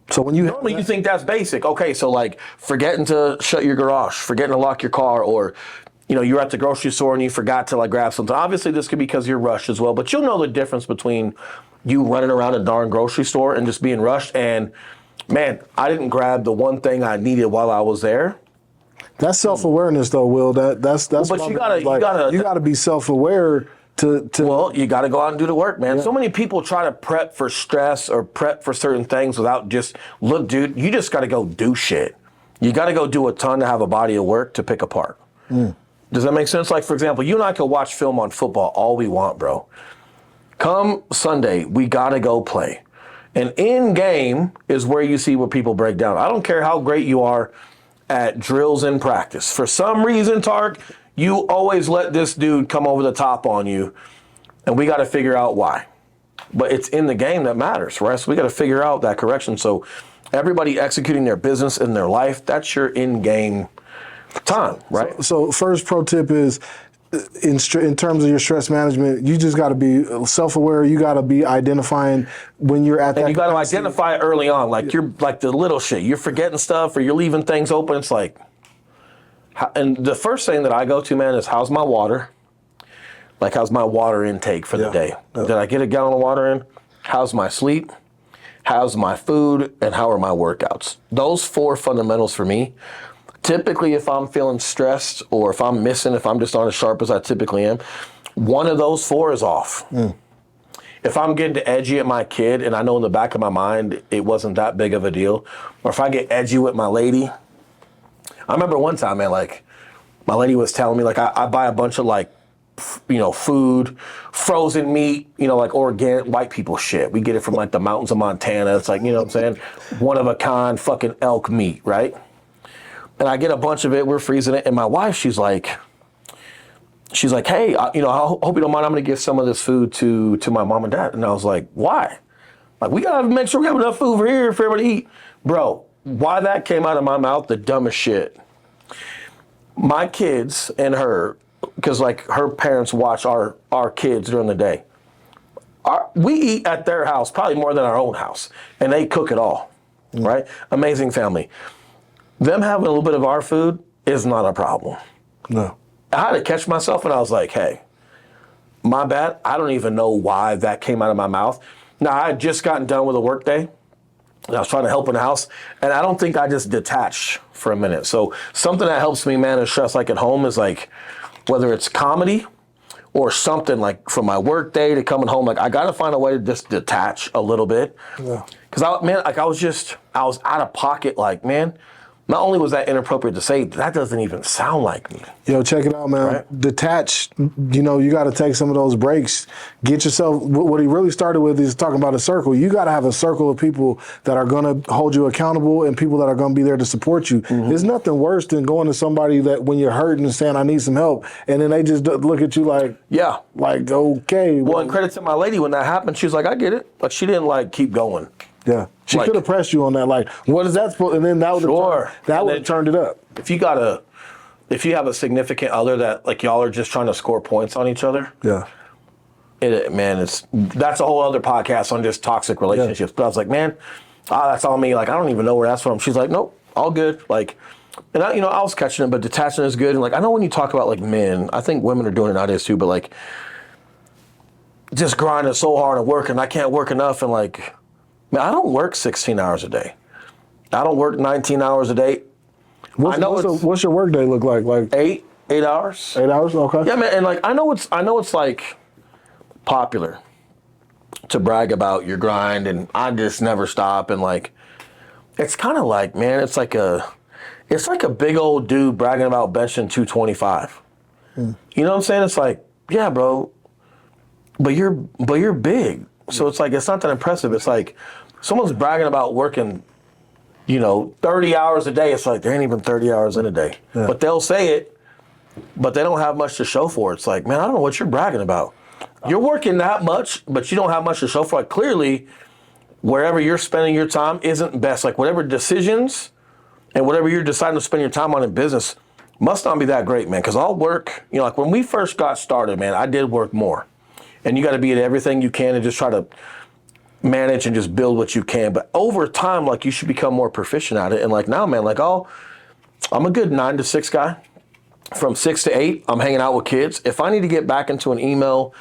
So when you Normally you think that's basic. Okay, so like forgetting to shut your garage, forgetting to lock your car, or you're at the grocery store and you forgot to like grab something. Obviously this could be because you're rushed as well, but you'll know the difference between you running around a darn grocery store and just being rushed and, man, I didn't grab the one thing I needed while I was there. That's self-awareness, though, Will. That's. But you gotta be self-aware to. Well, you gotta go out and do the work, man. Yeah. So many people try to prep for stress or prep for certain things without just look, dude. You just gotta go do shit. You gotta go do a ton to have a body of work to pick apart. Does that make sense? Like, for example, you and I could watch film on football all we want, bro. Come Sunday, we gotta go play. And in game is where you see where people break down. I don't care how great you are at drills in practice. For some reason, Tark, you always let this dude come over the top on you, and we got to figure out why. But it's in the game that matters, right? So we got to figure out that correction. So everybody executing their business in their life, that's your in-game time, right? So first pro tip is, in terms of your stress management, you just got to be self-aware. You got to be identifying when you're at that. And you got to identify it early on. Like you're like the little shit. You're forgetting stuff or you're leaving things open. It's like, and the first thing that I go to, man, is how's my water? Like how's my water intake for the day? Did I get a gallon of water in? How's my sleep? How's my food? And how are my workouts? Those four fundamentals for me typically if I'm feeling stressed or if I'm missing, if I'm just not as sharp as I typically am, one of those 4 is off. If I'm getting edgy at my kid and I know in the back of my mind it wasn't that big of a deal, or if I get edgy with my lady, I remember one time, man, like my lady was telling me, like I buy a bunch of like, food, frozen meat, like organic white people shit. We get it from like the mountains of Montana. It's like, you know what I'm saying? One of a kind fucking elk meat, right? And I get a bunch of it, we're freezing it. And my wife, she's like, hey, I hope you don't mind. I'm going to give some of this food to my mom and dad. And I was like, why? Like, we got to make sure we have enough food for here for everybody to eat. Bro, why that came out of my mouth, the dumbest shit. My kids and her, because like her parents watch our kids during the day. We eat at their house probably more than our own house. And they cook it all, right? Amazing family. Them having a little bit of our food is not a problem. No. I had to catch myself and I was like, hey, my bad. I don't even know why that came out of my mouth. Now, I had just gotten done with a work day and I was trying to help in the house and I don't think I just detached for a minute. So something that helps me manage stress like at home is like, whether it's comedy or something like from my work day to coming home, like I got to find a way to just detach a little bit. Yeah. Cause I was out of pocket. Like, man, not only was that inappropriate to say, that doesn't even sound like me. Yo, check it out, man. Right? Detach, you got to take some of those breaks. Get yourself, what he really started with is talking about a circle. You got to have a circle of people that are going to hold you accountable and people that are going to be there to support you. There's nothing worse than going to somebody that when you're hurting and saying, I need some help, and then they just look at you like, yeah, like, okay. Well, and credit to my lady, when that happened, she was like, I get it. Like, she didn't like keep going. Yeah, she could have pressed you on that. Like, what is that supposed? And then that would have turned it up. If you have a significant other that like y'all are just trying to score points on each other. Yeah, that's a whole other podcast on just toxic relationships. Yeah. But I was like, man, that's on me. Like, I don't even know where that's from. She's like, nope, all good. Like, and I was catching it, but detaching is good. And like, I know when you talk about like men, I think women are doing it nowadays too. But like, just grinding so hard and working, I can't work enough, and like. Man, I don't work 16 hours a day. I don't work 19 hours a day. What's your work day look like? Like 8 hours. 8 hours, okay. Yeah, man, and like I know it's like popular to brag about your grind and I just never stop, and like it's kind of like, man, it's like a big old dude bragging about benching 225. You know what I'm saying? It's like, yeah, bro, but you're big. So it's like, it's not that impressive. It's like someone's bragging about working, 30 hours a day. It's like, there ain't even 30 hours in a day. Yeah. But they'll say it, but they don't have much to show for it. It's like, man, I don't know what you're bragging about. You're working that much, but you don't have much to show for it. Clearly, wherever you're spending your time isn't best. Like, whatever decisions and whatever you're deciding to spend your time on in business must not be that great, man. Because I'll work, like when we first got started, man, I did work more. And you got to be at everything you can and just try to manage and just build what you can. But over time, like, you should become more proficient at it. And like now, man, like I'm a good 9 to 6 guy. From 6 to 8, I'm hanging out with kids. If I need to get back into an email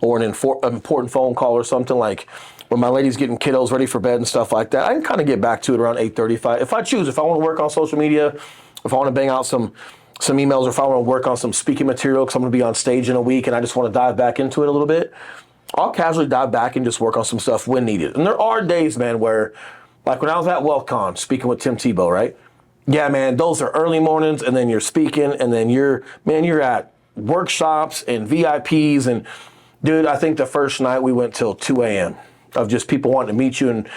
or an important phone call or something, like when my lady's getting kiddos ready for bed and stuff like that, I can kind of get back to it around 8:35. If I choose, if I want to work on social media, if I want to bang out some emails, or if I want to work on some speaking material because I'm going to be on stage in a week and I just want to dive back into it a little bit, I'll casually dive back and just work on some stuff when needed. And there are days, man, where, like when I was at WealthCon speaking with Tim Tebow, right? Yeah, man, those are early mornings, and then you're speaking, and then you're at workshops and VIPs. And dude, I think the first night we went till 2 a.m. of just people wanting to meet you and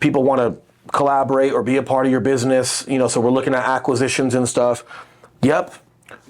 people want to collaborate or be a part of your business, so we're looking at acquisitions and stuff. Yep.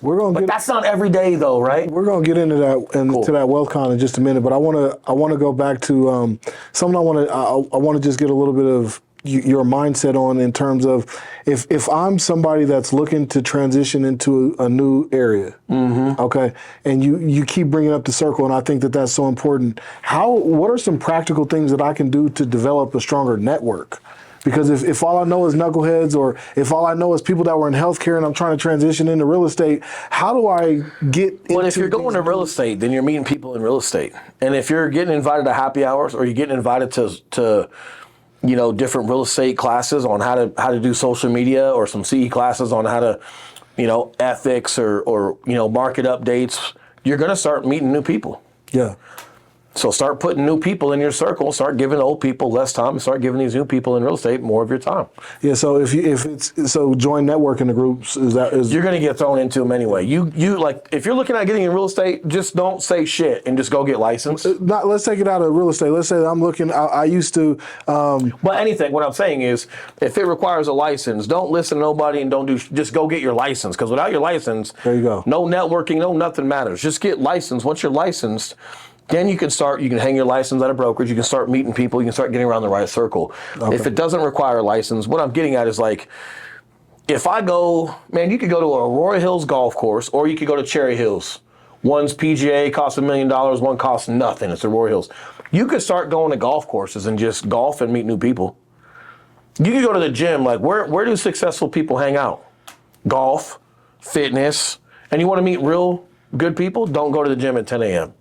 But that's not every day though, right? We're gonna get into that to that WealthCon in just a minute. But I wanna go back to something I wanna just get a little bit of your mindset on, in terms of if I'm somebody that's looking to transition into a new area, okay, and you keep bringing up the circle, and I think that's so important. What are some practical things that I can do to develop a stronger network? Because if all I know is knuckleheads, or if all I know is people that were in healthcare and I'm trying to transition into real estate, how do I get into... Well, if you're going to real estate, then you're meeting people in real estate. And if you're getting invited to happy hours, or you're getting invited to different real estate classes on how to do social media, or some CE classes on how to, ethics or market updates, you're going to start meeting new people. Yeah. So start putting new people in your circle. Start giving old people less time, and start giving these new people in real estate more of your time. Yeah. So if join networking the groups, you're going to get thrown into them anyway. You like, if you're looking at getting in real estate, just don't say shit and just go get licensed. Let's take it out of real estate. Let's say I'm looking. I used to. But anything. What I'm saying is, if it requires a license, don't listen to nobody and don't do. Just go get your license, because without your license, there you go. No networking, no nothing matters. Just get licensed. Once you're licensed, then you can hang your license at a brokerage, you can start meeting people, you can start getting around the right circle. Okay. If it doesn't require a license, what I'm getting at is, like, if I go, man, you could go to a Roy Hills golf course, or you could go to Cherry Hills. One's PGA, costs $1 million, one costs nothing, it's the Roy Hills. You could start going to golf courses and just golf and meet new people. You could go to the gym, like, where do successful people hang out? Golf, fitness, and you want to meet real good people? Don't go to the gym at 10 a.m.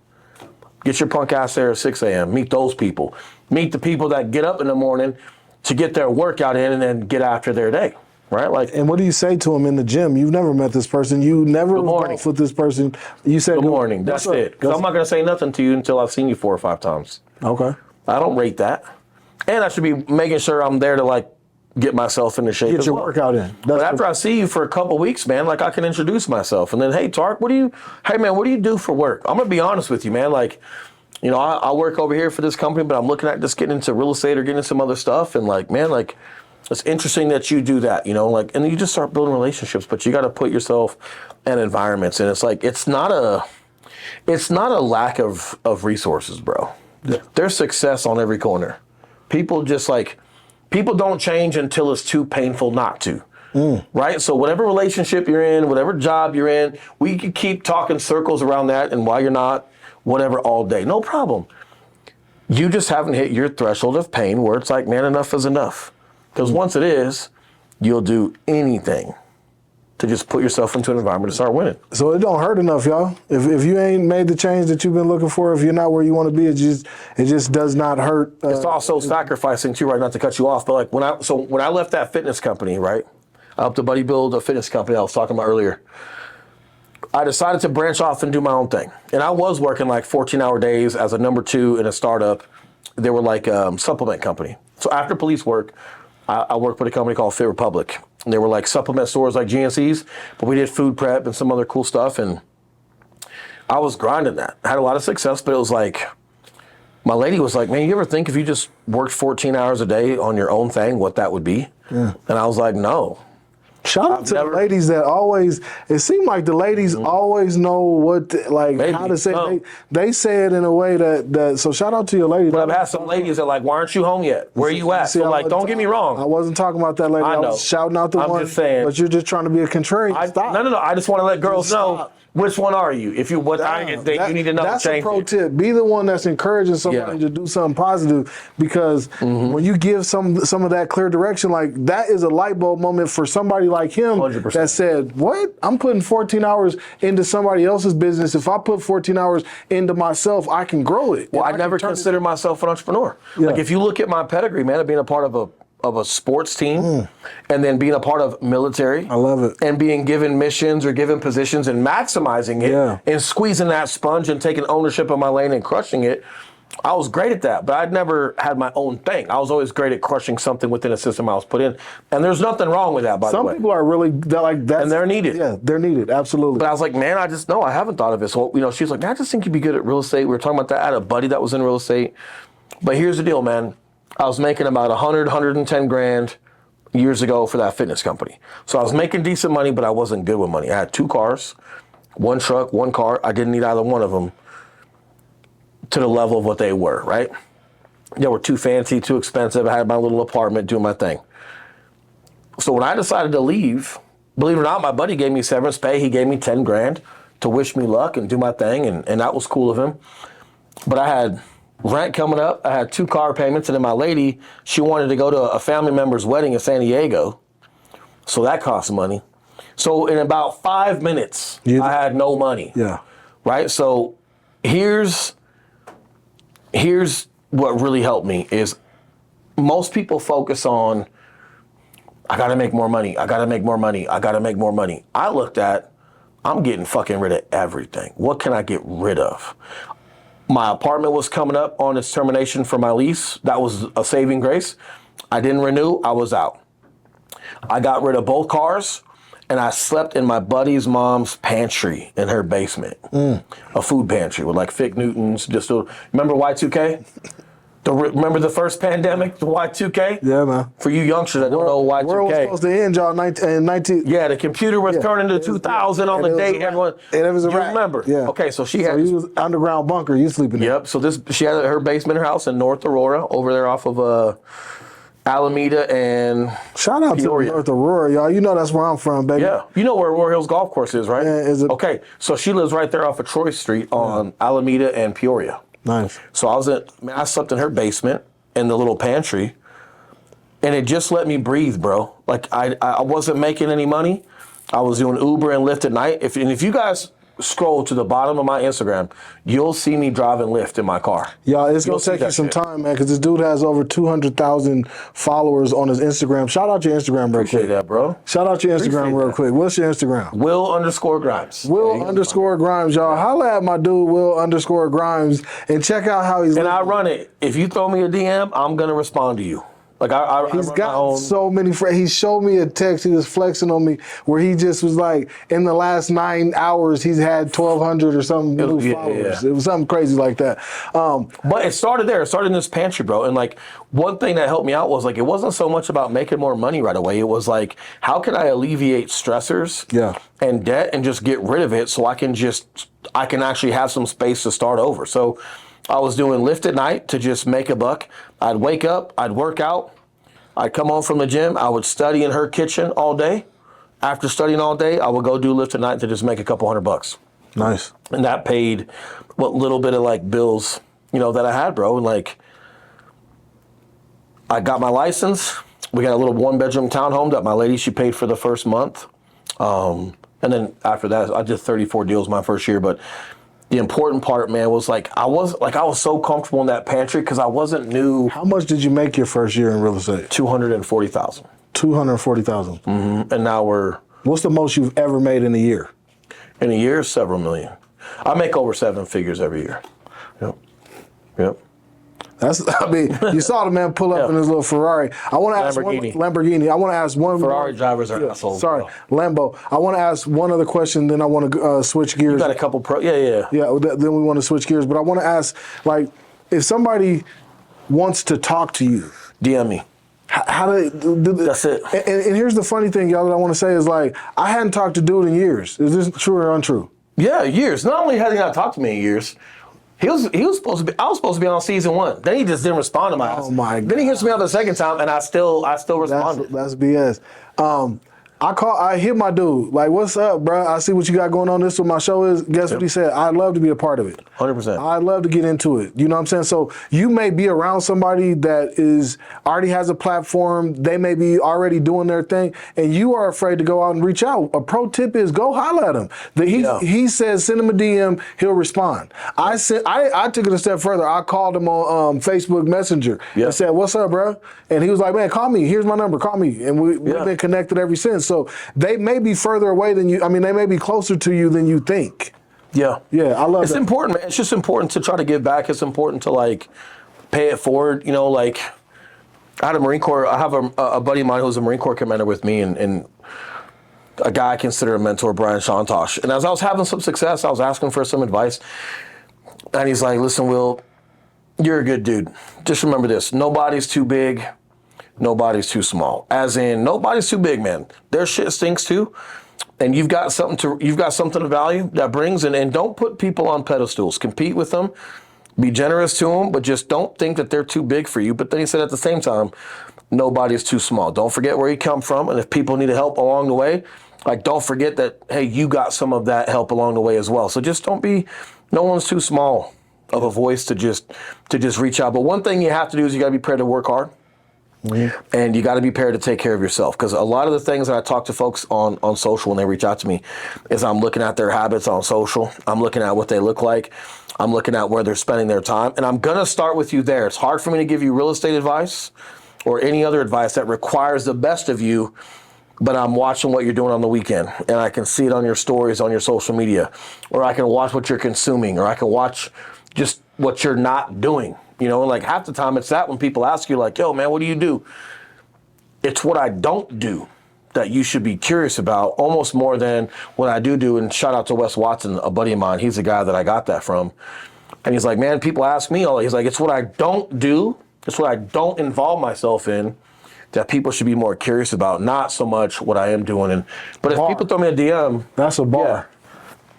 Get your punk ass there at 6 a.m. Meet those people. Meet the people that get up in the morning to get their workout in and then get after their day, right? Like, and what do you say to them in the gym? You've never met this person. You never golfed with this person. You said good morning. That's it. Because I'm not going to say nothing to you until I've seen you 4 or 5 times. Okay. I don't rate that. And I should be making sure I'm there to, like, get myself into shape. Get your workout in. But after I see you for a couple weeks, man, like, I can introduce myself. And then, hey, Tark, what do you do for work? I'm going to be honest with you, man. Like, I work over here for this company, but I'm looking at just getting into real estate or getting into some other stuff. And, like, man, like, it's interesting that you do that, like, and then you just start building relationships, but you got to put yourself in environments. And it's like, it's not a lack of resources, bro. Yeah. There's success on every corner. People don't change until it's too painful not to, right? So whatever relationship you're in, whatever job you're in, we could keep talking circles around that, and why you're not, whatever, all day. No problem. You just haven't hit your threshold of pain where it's like, man, enough is enough. Because once it is, you'll do anything to just put yourself into an environment to start winning. So it don't hurt enough, y'all. If you ain't made the change that you've been looking for, if you're not where you want to be, it just does not hurt. It's also sacrificing too, right? Not to cut you off, but like when I left that fitness company, right? I helped a buddy build a fitness company I was talking about earlier. I decided to branch off and do my own thing. And I was working like 14-hour days as a number 2 in a startup. They were like a supplement company. So after police work, I worked with a company called Fit Republic. And they were like supplement stores like GNC's, but we did food prep and some other cool stuff. And I was grinding that. I had a lot of success, but it was like, my lady was like, man, you ever think if you just worked 14 hours a day on your own thing, what that would be? Yeah. And I was like, no. Shout out to the ladies that always, it seemed like the ladies always know how to say, they say it in a way that so shout out to your ladies. But I've had some ladies that like, why aren't you home yet? Where are you at? So like, don't get me wrong. I wasn't talking about that lady. I was shouting out the one. I'm just saying. But you're just trying to be a contrarian. Stop. No. I just want to let girls know. Which one are you? If you you need to know. That's a pro tip. Be the one that's encouraging somebody to do something positive, because when you give some of that clear direction, like that is a light bulb moment for somebody like him 100%. That said, what? I'm putting 14 hours into somebody else's business. If I put 14 hours into myself, I can grow it. Well, I never considered myself an entrepreneur. Yeah. Like if you look at my pedigree, man, of being a part of a sports team, and then being a part of military. I love it. And being given missions or given positions and maximizing it and squeezing that sponge and taking ownership of my lane and crushing it. I was great at that, but I'd never had my own thing. I was always great at crushing something within a system I was put in. And there's nothing wrong with that, by the way. Some people are really like that. And they're needed. Yeah, they're needed. Absolutely. But I was like, man, I haven't thought of it. So, she's like, man, I just think you'd be good at real estate. We were talking about that. I had a buddy that was in real estate. But here's the deal, man. I was making about 110 grand years ago for that fitness company. So I was making decent money, but I wasn't good with money. I had 2 cars, 1 truck, 1 car. I didn't need either one of them to the level of what they were, right? They were too fancy, too expensive. I had my little apartment doing my thing. So when I decided to leave, believe it or not, my buddy gave me severance pay. He gave me 10 grand to wish me luck and do my thing, and that was cool of him. But I had rent coming up. I had 2 car payments, and then my lady, she wanted to go to a family member's wedding in San Diego. So that cost money. So in about 5 minutes, I had no money. Yeah. Right? So here's what really helped me is most people focus on, I gotta make more money. I gotta make more money. I gotta make more money. I looked at, I'm getting fucking rid of everything. What can I get rid of? My apartment was coming up on its termination for my lease. That was a saving grace. I didn't renew. I was out. I got rid of both cars, and I slept in my buddy's mom's pantry in her basement. A food pantry with like Fick Newtons. Remember Y2K? Remember the first pandemic, the Y2K? Yeah, man. For you youngsters that don't know Y2K. World was supposed to end, y'all, in 19... Yeah, the computer was turning to 2000 on the date. Everyone, and it was a you wrap. remember? Yeah. Okay, so she had. So you was underground bunker. You sleeping there? Yep. So she had her basement, her house in North Aurora, over there off of Alameda and Shout out Peoria. to North Aurora, y'all. You know that's where I'm from, baby. Yeah, you know where Aurora Hills Golf Course is, right? Yeah, is it? Okay, so she lives right there off of Troy Street on Alameda and Peoria. Nice. So I slept in her basement in the little pantry, and it just let me breathe, bro. Like I wasn't making any money. I was doing Uber and Lyft at night. If you guys scroll to the bottom of my Instagram, you'll see me driving Lyft in my car. Y'all, it's going to take you some time, man, because this dude has over 200,000 followers on his Instagram. Shout out your Instagram real Appreciate quick. that, bro. Shout out your Instagram Appreciate real that. quick. What's your Instagram? Will_Grimes. Will_Grimes, y'all. Holla at my dude, Will_Grimes, and check out how he's And living. I run it. If you throw me a DM, I'm going to respond to you. Like He's run my got own. so many friends. He showed me a text. He was flexing on me where he just was like, in the last 9 hours, he's had 1,200 or something new followers. Yeah. It was something crazy like that. But it started there. It started in this pantry, bro. And like one thing that helped me out was like it wasn't so much about making more money right away. It was like, how can I alleviate stressors and debt and just get rid of it so I can actually have some space to start over. So I was doing Lyft at night to just make a buck. I'd wake up, I'd work out, I'd come home from the gym, I would study in her kitchen all day. After studying all day, I would go do Lyft at night to just make a couple $100. Nice. And that paid what little bit of like bills, that I had, bro. And like, I got my license. We got a little 1-bedroom townhome that my lady, she paid for the first month. And then after that, I did 34 deals my first year. But the important part, man, was like I was so comfortable in that pantry because I wasn't new. How much did you make your first year in real estate? $240,000. 240,000. Mm-hmm. And now What's the most you've ever made in a year? In a year, several million. I make over 7 figures every year. Yep. You saw the man pull up in his little Ferrari. I want to ask Lamborghini. I want to ask one. Ferrari drivers are assholes. Sorry, Lambo. I want to ask one other question. Then I want to switch gears. You got a couple Yeah. Then we want to switch gears. But I want to ask, like, if somebody wants to talk to you, DM me. How do That's it. And here's the funny thing, y'all, that I want to say is like, I hadn't talked to dude in years. Is this true or untrue? Yeah, years. Not only has he not talked to me in years, he was supposed to be. I was supposed to be on season 1. Then he just didn't respond to my ass. Oh my God. Then he hits me out the second time, and I still responded. That's BS. I hit my dude, like, what's up, bro? I see what you got going on. This is what my show is. Guess what he said? I'd love to be a part of it. 100%. I'd love to get into it. You know what I'm saying? So you may be around somebody that already has a platform. They may be already doing their thing, and you are afraid to go out and reach out. A pro tip is go holler at him. He says send him a DM, he'll respond. I took it a step further. I called him on Facebook Messenger and said, what's up, bro? And he was like, man, call me. Here's my number. Call me. And we've been connected ever since. So they may be further away than you. I mean, they may be closer to you than you think. Yeah. I love It's important, man. It's just important to try to give back. It's important to, like, pay it forward. Like, I had a Marine Corps. I have a buddy of mine who's a Marine Corps commander with me, and a guy I consider a mentor, Brian Shantosh. And as I was having some success, I was asking for some advice. And he's like, listen, Will, you're a good dude. Just remember this. Nobody's too big. Nobody's too small. As in, nobody's too big, man. Their shit stinks too. And you've got something of value that brings, and don't put people on pedestals. Compete with them. Be generous to them, but just don't think that they're too big for you. But then he said at the same time, nobody's too small. Don't forget where you come from. And if people need help along the way, like, don't forget that, hey, you got some of that help along the way as well. So just no one's too small of a voice to just reach out. But one thing you have to do is you got to be prepared to work hard. Mm-hmm. And you got to be prepared to take care of yourself, because a lot of the things that I talk to folks on social when they reach out to me is I'm looking at their habits on social. I'm looking at what they look like. I'm looking at where they're spending their time. And I'm going to start with you there. It's hard for me to give you real estate advice or any other advice that requires the best of you, but I'm watching what you're doing on the weekend, and I can see it on your stories, on your social media, or I can watch what you're consuming, or I can watch just what you're not doing. You know, like half the time it's that when people ask you like, yo, man, what do you do? It's what I don't do that you should be curious about, almost more than what I do. And shout out to Wes Watson, a buddy of mine. He's the guy that I got that from. And he's like, man, people ask me all, he's like, it's what I don't do. It's what I don't involve myself in that people should be more curious about, not so much what I am doing. But if people throw me a DM, that's a bar.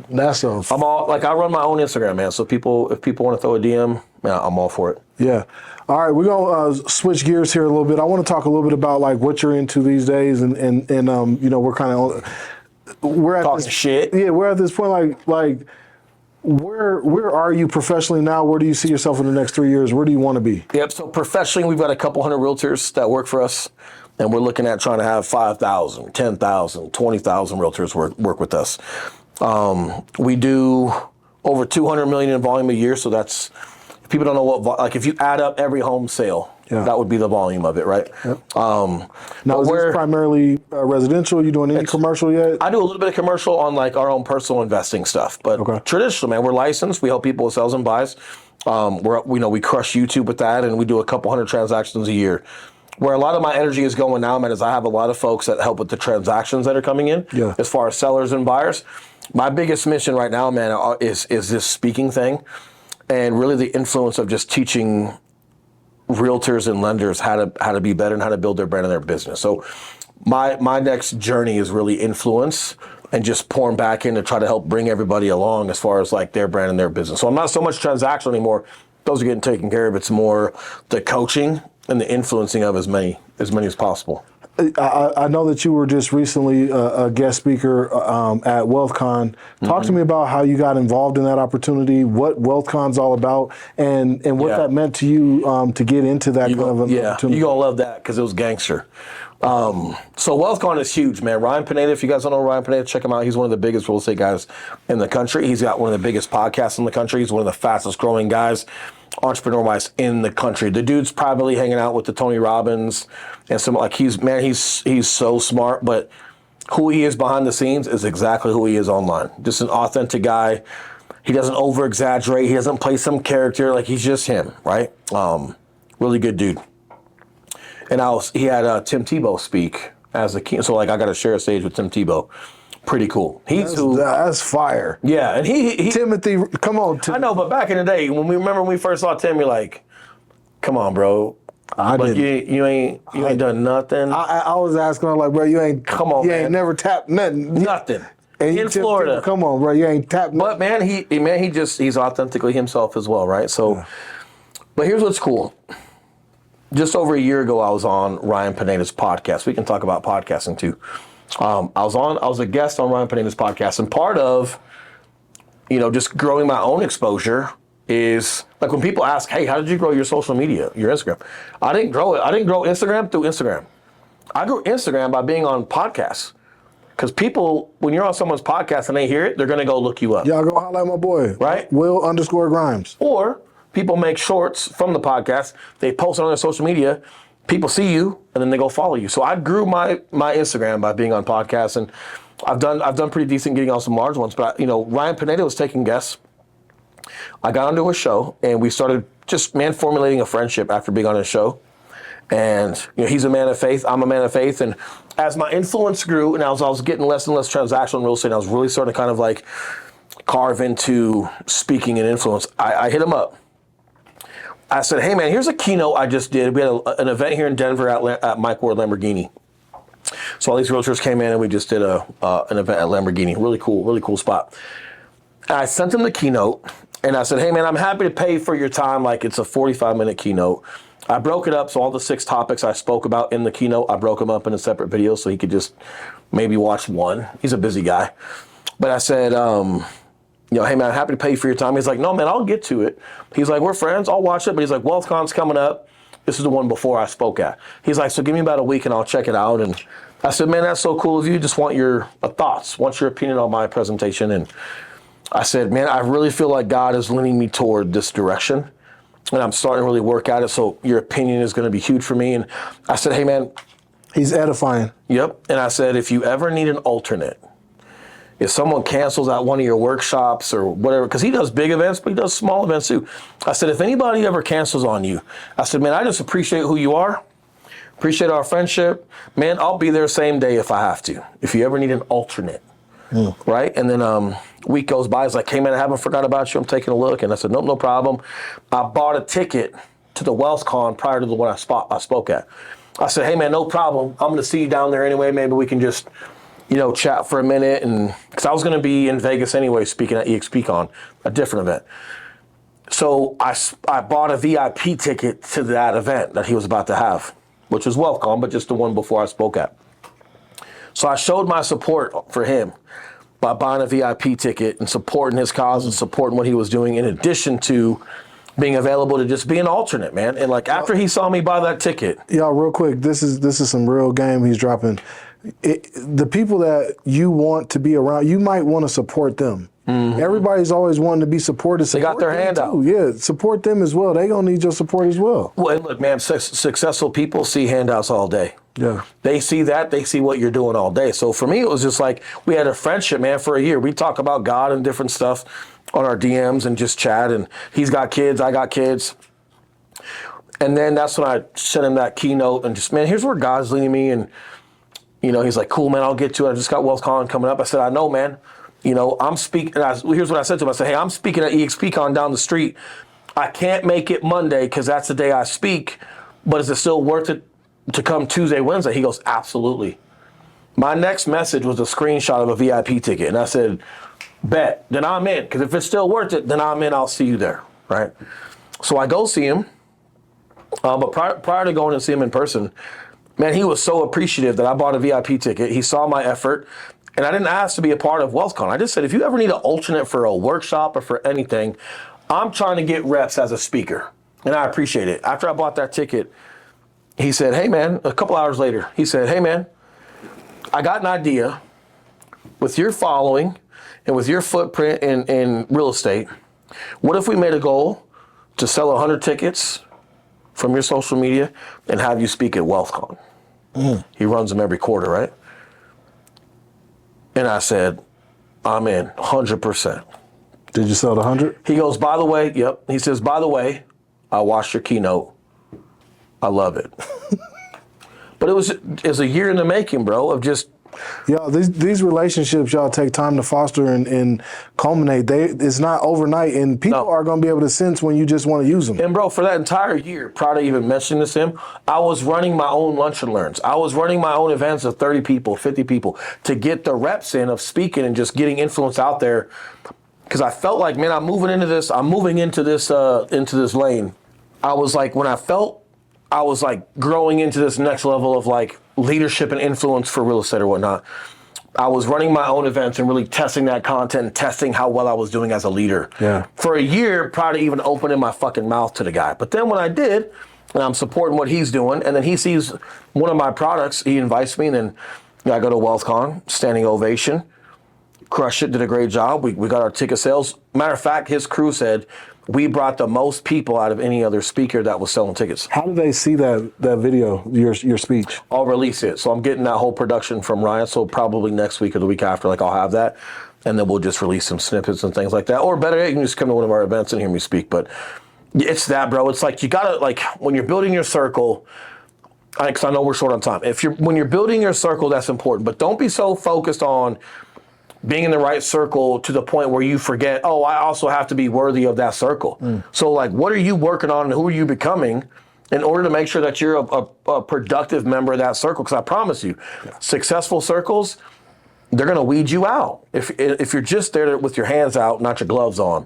Yeah. I'm all like, I run my own Instagram, man. So if people want to throw a DM, yeah, I'm all for it. Yeah. All right, we're gonna switch gears here a little bit. I want to talk a little bit about like what you're into these days, and you know, we're at talking shit. Yeah, we're at this point like where are you professionally now? Where do you see yourself in the next 3 years? Where do you want to be? Yep. So professionally, we've got a couple hundred realtors that work for us, and we're looking at trying to have 5,000, 10,000, 20,000 realtors work with us. We do over 200 million in volume a year. So that's, if people don't know what, like if you add up every home sale, that would be the volume of it, right? Yep. Now, is this primarily residential? You doing any commercial yet? I do a little bit of commercial on like our own personal investing stuff, but traditional, man, we're licensed. We help people with sales and buys. We crush YouTube with that, and we do a couple hundred transactions a year. Where a lot of my energy is going now, man, is I have a lot of folks that help with the transactions that are coming in, as far as sellers and buyers. My biggest mission right now, man, is this speaking thing, and really the influence of just teaching realtors and lenders how to be better and how to build their brand and their business. So my next journey is really influence and just pouring back in to try to help bring everybody along as far as like their brand and their business. So I'm not so much transactional anymore. Those are getting taken care of. It's more the coaching and the influencing of as many as possible. I know that you were just recently a guest speaker at WealthCon. Talk to me about how you got involved in that opportunity, what WealthCon's all about, and what that meant to you to get into that kind of an opportunity. You're going to love that because it was gangster. So WealthCon is huge, man. Ryan Pineda, if you guys don't know Ryan Pineda, check him out. He's one of the biggest real estate guys in the country. He's got one of the biggest podcasts in the country. He's one of the fastest growing guys, entrepreneur-wise, in the country. The dude's privately hanging out with the Tony Robbins and some, like, he's so smart, but who he is behind the scenes is exactly who he is online. Just an authentic guy. He doesn't over-exaggerate. He doesn't play some character. Like, he's just him, right? Really good dude. And he had Tim Tebow speak as the king. So, like, I got to share a stage with Tim Tebow. Pretty cool. That's fire. Yeah, and he Timothy, come on. I know, but back in the day, when we first saw Tim, you're like, come on, bro. You ain't done nothing. I was asking her, like, bro, you ain't ain't never tapped nothing. Nothing. And in Florida. Come on, bro, you ain't tapped nothing. But man, he's authentically himself as well, right? So, but here's what's cool. Just over a year ago, I was on Ryan Pineda's podcast. We can talk about podcasting too. I was a guest on Ryan Pineda's podcast, and part of, just growing my own exposure is like when people ask, hey, how did you grow your social media, your Instagram? I didn't grow it. I didn't grow Instagram through Instagram. I grew Instagram by being on podcasts. Because people, when you're on someone's podcast and they hear it, they're going to go look you up. Y'all go holler at my boy. Right? Will_Grimes. Or people make shorts from the podcast. They post it on their social media. People see you, and then they go follow you. So I grew my Instagram by being on podcasts, and I've done pretty decent getting on some large ones. But Ryan Pineda was taking guests. I got onto a show, and we started just formulating a friendship after being on his show. And he's a man of faith. I'm a man of faith. And as my influence grew, and I was getting less and less transactional in real estate, I was really starting to kind of like carve into speaking and influence. I hit him up. I said, hey, man, here's a keynote I just did. We had an event here in Denver at Mike Ward Lamborghini. So all these realtors came in, and we just did an event at Lamborghini. Really cool spot. And I sent him the keynote, and I said, hey, man, I'm happy to pay for your time. Like, it's a 45-minute keynote. I broke it up, so all the 6 topics I spoke about in the keynote, I broke them up in a separate video so he could just maybe watch one. He's a busy guy. But I said, hey, man, I'm happy to pay for your time. He's like, no, man, I'll get to it. He's like, we're friends. I'll watch it. But he's like, WealthCon's coming up. This is the one before I spoke at. He's like, so give me about a week and I'll check it out. And I said, man, that's so cool of you. Just want your thoughts, want your opinion on my presentation. And I said, man, I really feel like God is leaning me toward this direction. and I'm starting to really work at it. So your opinion is going to be huge for me. And I said, hey, man. He's edifying. Yep. And I said, if you ever need an alternate, if someone cancels out one of your workshops or whatever, because he does big events, but he does small events too. I said, if anybody ever cancels on you, I said, man, I just appreciate who you are. Appreciate our friendship. Man, I'll be there same day if I have to. If you ever need an alternate. Right? And then week goes by, he's like, hey, man, I haven't forgot about you. I'm taking a look. And I said, nope, no problem. I bought a ticket to the WealthCon prior to the one I spoke at. I said, hey, man, no problem. I'm going to see you down there anyway. Maybe we can just, chat for a minute. And because I was going to be in Vegas anyway, speaking at EXPCon, a different event. So I bought a VIP ticket to that event that he was about to have, which was WealthCon, but just the one before I spoke at. So I showed my support for him by buying a VIP ticket and supporting his cause and supporting what he was doing, in addition to being available to just be an alternate, man. And like after he saw me buy that ticket. Y'all, real quick, this is some real game he's dropping. The people that you want to be around, you might want to support them. Mm-hmm. Everybody's always wanting to be supported. They got their hand out. Yeah, support them as well. They gonna need your support as well. Well, and look, man, successful people see handouts all day. Yeah. They see that. They see what you're doing all day. So for me, it was just like we had a friendship, man, for a year. We talk about God and different stuff on our DMs and just chat. And he's got kids. I got kids. And then that's when I sent him that keynote and just, man, here's where God's leading me. And, he's like, cool, man, I'll get to it. I just got WealthCon coming up. I said, I know, man. I'm speaking. Here's what I said to him. I said, hey, I'm speaking at EXPCon down the street. I can't make it Monday because that's the day I speak. But is it still worth it to come Tuesday, Wednesday? He goes, absolutely. My next message was a screenshot of a VIP ticket. And I said, bet. Then I'm in. Because if it's still worth it, then I'm in. I'll see you there. Right? So I go see him. But prior to going to see him in person, man, he was so appreciative that I bought a VIP ticket. He saw my effort. And I didn't ask to be a part of WealthCon. I just said, if you ever need an alternate for a workshop or for anything, I'm trying to get reps as a speaker. And I appreciate it. After I bought that ticket, he said, hey, man, a couple hours later, he said, hey, man, I got an idea. With your following and with your footprint in real estate, what if we made a goal to sell 100 tickets from your social media and have you speak at WealthCon? He runs them every quarter, right? And I said, I'm in, 100%. Did you sell the 100? He goes, by the way, yep. He says, by the way, I watched your keynote. I love it. But it was a year in the making, bro, of just. Yeah, these relationships, y'all, take time to foster and culminate. It's not overnight, and people are going to be able to sense when you just want to use them. And, bro, for that entire year, prior to even mentioning this to him, I was running my own lunch and learns. I was running my own events of 30 people, 50 people to get the reps in of speaking and just getting influence out there. Because I felt like, man, I'm moving into this lane. I was like, when I felt I was like growing into this next level of like leadership and influence for real estate or whatnot, I was running my own events and really testing that content and testing how well I was doing as a leader. Yeah. For a year, prior to even opening my fucking mouth to the guy. But then when I did, and I'm supporting what he's doing, and then he sees one of my products, he invites me, and then I go to WealthCon, standing ovation, crushed it, did a great job. We got our ticket sales. Matter of fact, his crew said we brought the most people out of any other speaker that was selling tickets. How do they see that video, your speech? I'll release it. So I'm getting that whole production from Ryan. So probably next week or the week after, like I'll have that. And then we'll just release some snippets and things like that. Or better yet, you can just come to one of our events and hear me speak. But it's that, bro. It's like you gotta, like, when you're building your circle, because I know we're short on time. When you're building your circle, that's important. But don't be so focused on being in the right circle to the point where you forget, oh, I also have to be worthy of that circle. So like, what are you working on and who are you becoming in order to make sure that you're a productive member of that circle? Because I promise you, successful circles, they're gonna weed you out. If you're just there with your hands out, not your gloves on,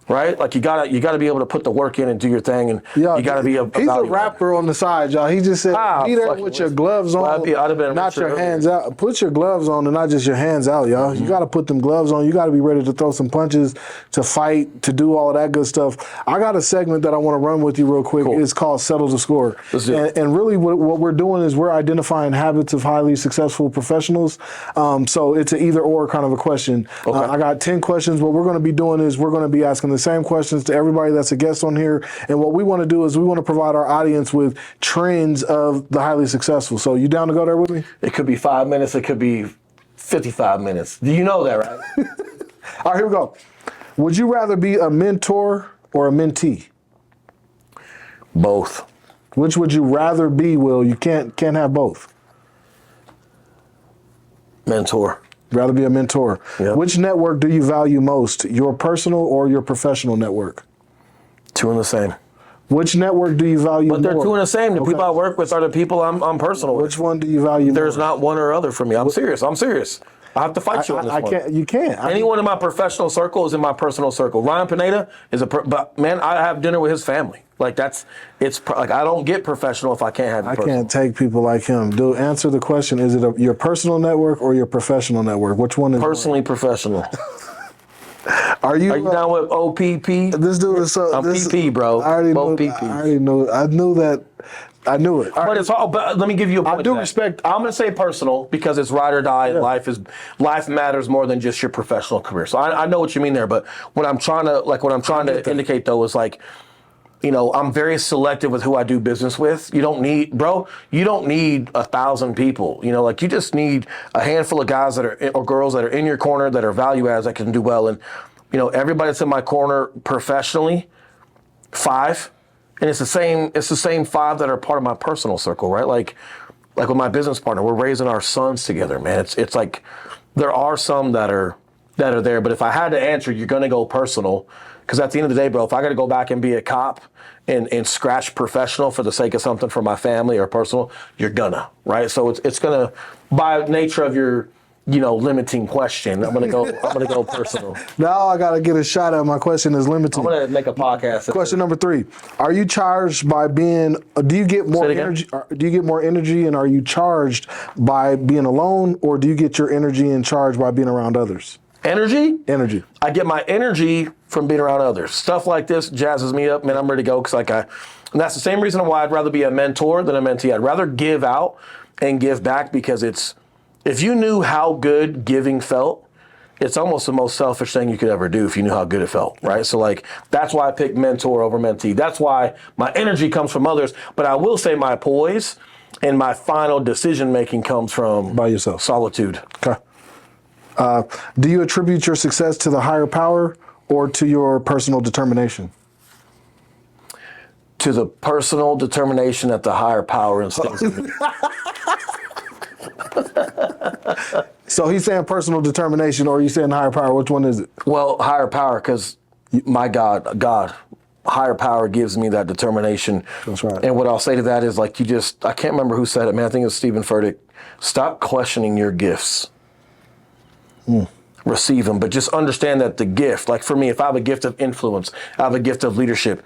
right? Like you gotta be able to put the work in and do your thing, and you gotta be he's a rapper on the side, y'all. He just said, be there with your gloves on, I'd have been not your hands out. Put your gloves on and not just your hands out, y'all. You gotta put them gloves on. You gotta be ready to throw some punches, to fight, to do all of that good stuff. I got a segment that I want to run with you real quick. Cool. It's called Settle the Score. And really what we're doing is we're identifying habits of highly successful professionals. So it's an either or kind of a question. Okay. I got 10 questions. What we're gonna be doing is we're gonna be asking the same questions to everybody that's a guest on here. And what we want to do is we want to provide our audience with trends of the highly successful. So you down to go there with me? It could be 5 minutes. It could be 55 minutes. Do you know that, right? All right, here we go. Would you rather be a mentor or a mentee? Both. Which would you rather be, Will? You can't have both. Mentor. Rather be a mentor. Yep. Which network do you value most, your personal or your professional network? Two in the same. Which network do you value more? But they're two in the same. The people I work with are the people I'm personal with. Which one do you value There's more? not one or other for me. I'm serious. I have to fight you on this one. You can't. Anyone in my professional circle is in my personal circle. Ryan Pineda is but man, I have dinner with his family. Like I don't get professional if I can't have it personal. I can't take people like him. Dude, answer the question. Is it your personal network or your professional network? Which one is Personally professional. Are you down with OPP? This dude is so. I'm PP, bro. I already Both knew. PPs. I already knew. I knew that. I knew it. But it's all. But let me give you a point. I do respect. I'm gonna say personal because it's ride or die. Yeah. Life matters more than just your professional career. So I know what you mean there. But what I'm trying to indicate though is like, I'm very selective with who I do business with. You don't need 1,000 people. You just need a handful of guys or girls that are in your corner that are value adds that can do well. And everybody that's in my corner professionally, 5. And it's the same 5 that are part of my personal circle, right? Like with my business partner, we're raising our sons together, man. It's like there are some that are there, but if I had to answer, you're gonna go personal, because at the end of the day, bro, if I got to go back and be a cop and scratch professional for the sake of something for my family or personal, you're gonna, right? So it's gonna, by nature of your limiting question, I'm gonna go personal. Now I gotta get a shot at my question is limited. I'm gonna make a podcast. Question number 3: Are you charged by being? Do you get more energy? Do you get more energy, and are you charged by being alone, or do you get your energy and charge by being around others? Energy? Energy. I get my energy from being around others. Stuff like this jazzes me up, man. I'm ready to go and that's the same reason why I'd rather be a mentor than a mentee. I'd rather give out and give back, because if you knew how good giving felt, it's almost the most selfish thing you could ever do if you knew how good it felt, right? So that's why I pick mentor over mentee. That's why my energy comes from others. But I will say my poise and my final decision making comes from by yourself. Solitude. Okay. Do you attribute your success to the higher power or to your personal determination? To the personal determination that the higher power instills in me. So he's saying personal determination, or are you saying higher power? Which one is it? Well, higher power, because my God, higher power gives me that determination. That's right. And what I'll say to that is I can't remember who said it, man. I think it was Stephen Furtick. Stop questioning your gifts. Receive them, but just understand that the gift, like for me, if I have a gift of influence, I have a gift of leadership,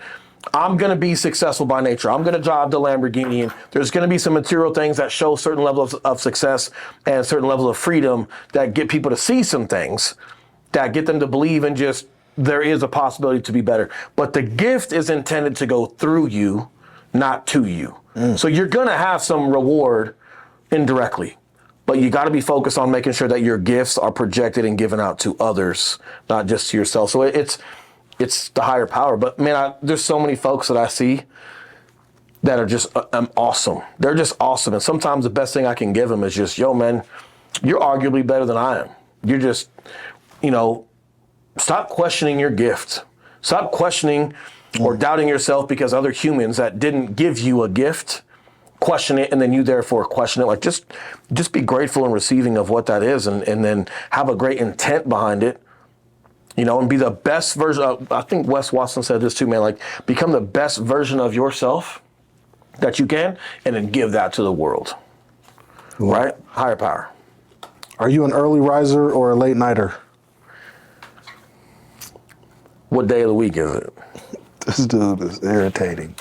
I'm going to be successful by nature. I'm going to drive the Lamborghini, and there's going to be some material things that show certain levels of success and certain levels of freedom that get people to see some things that get them to believe in just there is a possibility to be better. But the gift is intended to go through you, not to you. So you're going to have some reward indirectly. But you got to be focused on making sure that your gifts are projected and given out to others, not just to yourself. So it's the higher power. But man, there's so many folks that I see that are just awesome. They're just awesome. And sometimes the best thing I can give them is just, yo, man, you're arguably better than I am. You're just, stop questioning your gift. Stop questioning or doubting yourself because other humans that didn't give you a gift question it, and then you therefore question it. Like just be grateful and receiving of what that is, and then have a great intent behind it, and be the best version of, I think Wes Watson said this too, man, like become the best version of yourself that you can, and then give that to the world. Right? Higher power. Are you an early riser or a late nighter? What day of the week is it? This dude is irritating.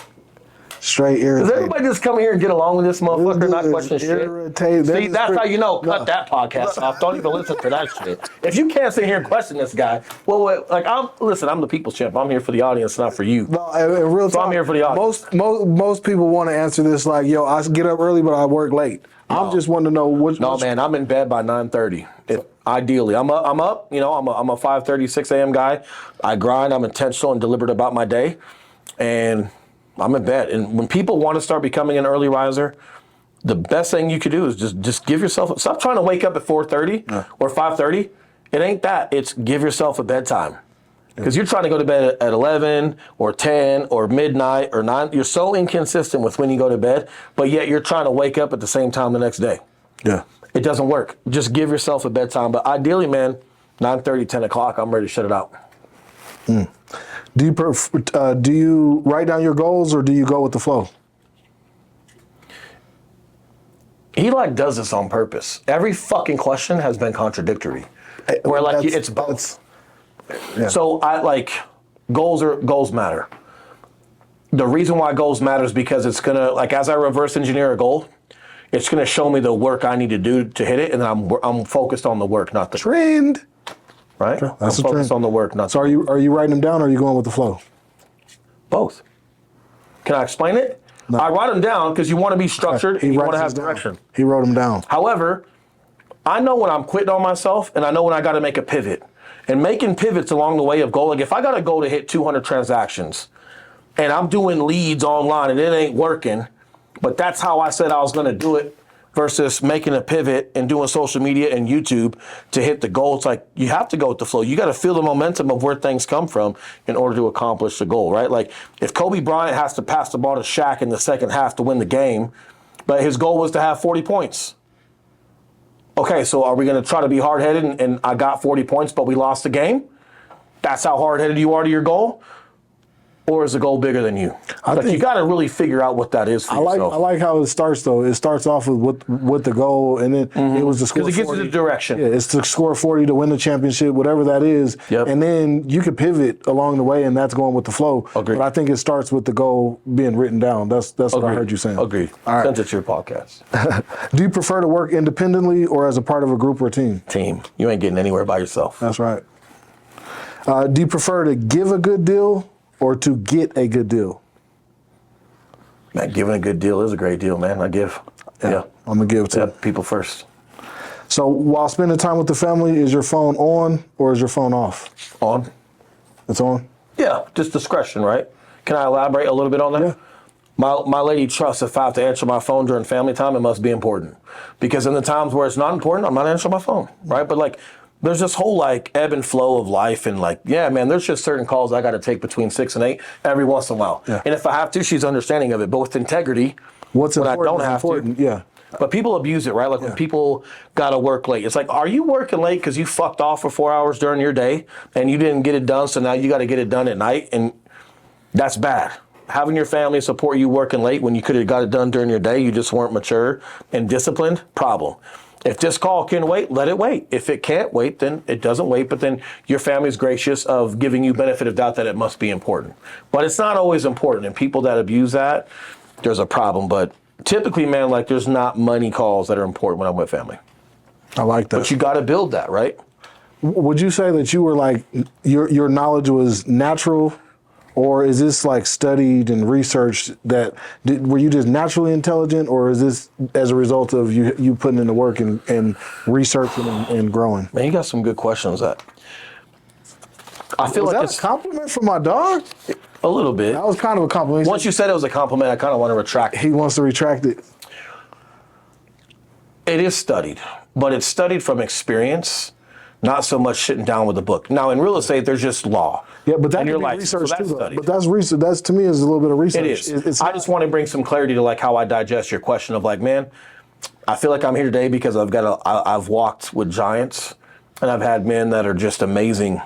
Straight irritating. Does everybody just come here and get along with this motherfucker, not question shit? Irritating. See, that's how you know. Cut that podcast off. Don't even listen to that shit. If you can't sit here and question this guy, I'm the people's champ. I'm here for the audience, not for you. No, in real so time, I'm here for the audience. Most people want to answer this like, yo, I get up early, but I work late. I'm just wanting to know which. No, man, I'm in bed by 9:30. Ideally, I'm up. You know, I'm a 5:30, 6 a.m. guy. I grind. I'm intentional and deliberate about my day, and I'm in bed. And when people want to start becoming an early riser, the best thing you could do is just give yourself. Stop trying to wake up at 4:30 or 5:30. It ain't that. It's give yourself a bedtime. Because you're trying to go to bed at 11 or 10 or midnight or 9. You're so inconsistent with when you go to bed, but yet you're trying to wake up at the same time the next day. Yeah. It doesn't work. Just give yourself a bedtime. But ideally, man, 9:30, 10 o'clock, I'm ready to shut it out. Do you write down your goals or do you go with the flow? He like does this on purpose. Every fucking question has been contradictory. Where like it's both. Yeah. So I like goals matter. The reason why goals matter is because it's gonna, like, as I reverse engineer a goal, it's gonna show me the work I need to do to hit it, and I'm focused on the work, not the Trend. right. That's I'm a focused trend. on the work, not So are you writing them down or are you going with the flow? both. Can I explain it? No. I write them down because you want to be structured and you want to have writes his direction. down. He wrote them down. However, I know when I'm quitting on myself, and I know when I got to make a pivot. And making pivots along the way of goal, like if I got a goal to hit 200 transactions, and I'm doing leads online and it ain't working, but that's how I said I was going to do it, versus making a pivot and doing social media and YouTube to hit the goal. It's like you have to go with the flow. You got to feel the momentum of where things come from in order to accomplish the goal, right? Like if Kobe Bryant has to pass the ball to Shaq in the second half to win the game, but his goal was to have 40 points. Okay, so are we going to try to be hard-headed and I got 40 points, but we lost the game? That's how hard-headed you are to your goal? Or is the goal bigger than you? You got to really figure out what that is for yourself. I like how it starts, though. It starts off with the goal, and then it was to score 40. Because it gives you the direction. Yeah, it's to score 40 to win the championship, whatever that is. Yep. And then you could pivot along the way, and that's going with the flow. Agreed. But I think it starts with the goal being written down. That's what I heard you saying. Agreed. All right. Send it to your podcast. Do you prefer to work independently or as a part of a group or team? Team. You ain't getting anywhere by yourself. That's right. Do you prefer to give a good deal or to get a good deal? Man, giving a good deal is a great deal, man. I give. Yeah. I'm going to give it to you. People first. So while spending time with the family, is your phone on or is your phone off? On. It's on? Yeah, just discretion, right? Can I elaborate a little bit on that? Yeah. My lady trusts if I have to answer my phone during family time, it must be important. Because in the times where it's not important, I'm not answering my phone, right? But like, there's this whole like ebb and flow of life, and like, yeah, man, there's just certain calls I got to take between 6 and 8 every once in a while. Yeah. And if I have to, she's understanding of it, but with integrity. What's when important? I don't have important. to. Yeah. But people abuse it, right? Like when people got to work late. It's like, are you working late because you fucked off for 4 hours during your day and you didn't get it done, so now you got to get it done at night? And that's bad. Having your family support you working late when you could have got it done during your day, you just weren't mature and disciplined, problem. If this call can wait, let it wait. If it can't wait, then it doesn't wait, but then your family's gracious of giving you benefit of doubt that it must be important. But it's not always important, and people that abuse that, there's a problem. But typically, man, like there's not money calls that are important when I'm with family. I like that. But you got to build that, right? Would you say that you were like, your knowledge was natural, or is this like studied and researched? Were you just naturally intelligent, or is this as a result of you putting in the work and researching and growing? Man, you got some good questions. That I feel like it's a compliment from my dog? A little bit. That was kind of a compliment. Once you said it was a compliment, I kind of want to retract it. He wants to retract it. It is studied, but it's studied from experience, not so much sitting down with a book. Now, in real estate, there's just law. Yeah, but that and can your be license, research so that's too, though. studied. But that's research. That's, to me, is a little bit of research. It is. It's I not- just want to bring some clarity to like how I digest your question of like, man, I feel like I'm here today because I've walked with giants, and I've had men that are just amazing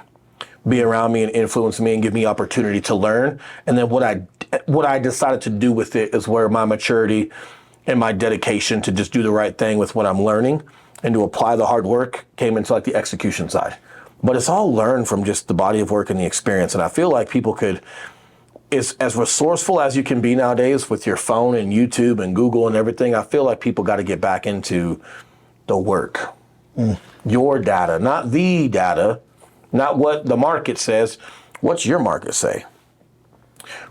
be around me and influence me and give me opportunity to learn. And then what I decided to do with it is where my maturity and my dedication to just do the right thing with what I'm learning and to apply the hard work came into like the execution side. But it's all learned from just the body of work and the experience. And I feel like people could, as resourceful as you can be nowadays with your phone and YouTube and Google and everything, I feel like people got to get back into the work. Your data, not the data, not what the market says. What's your market say?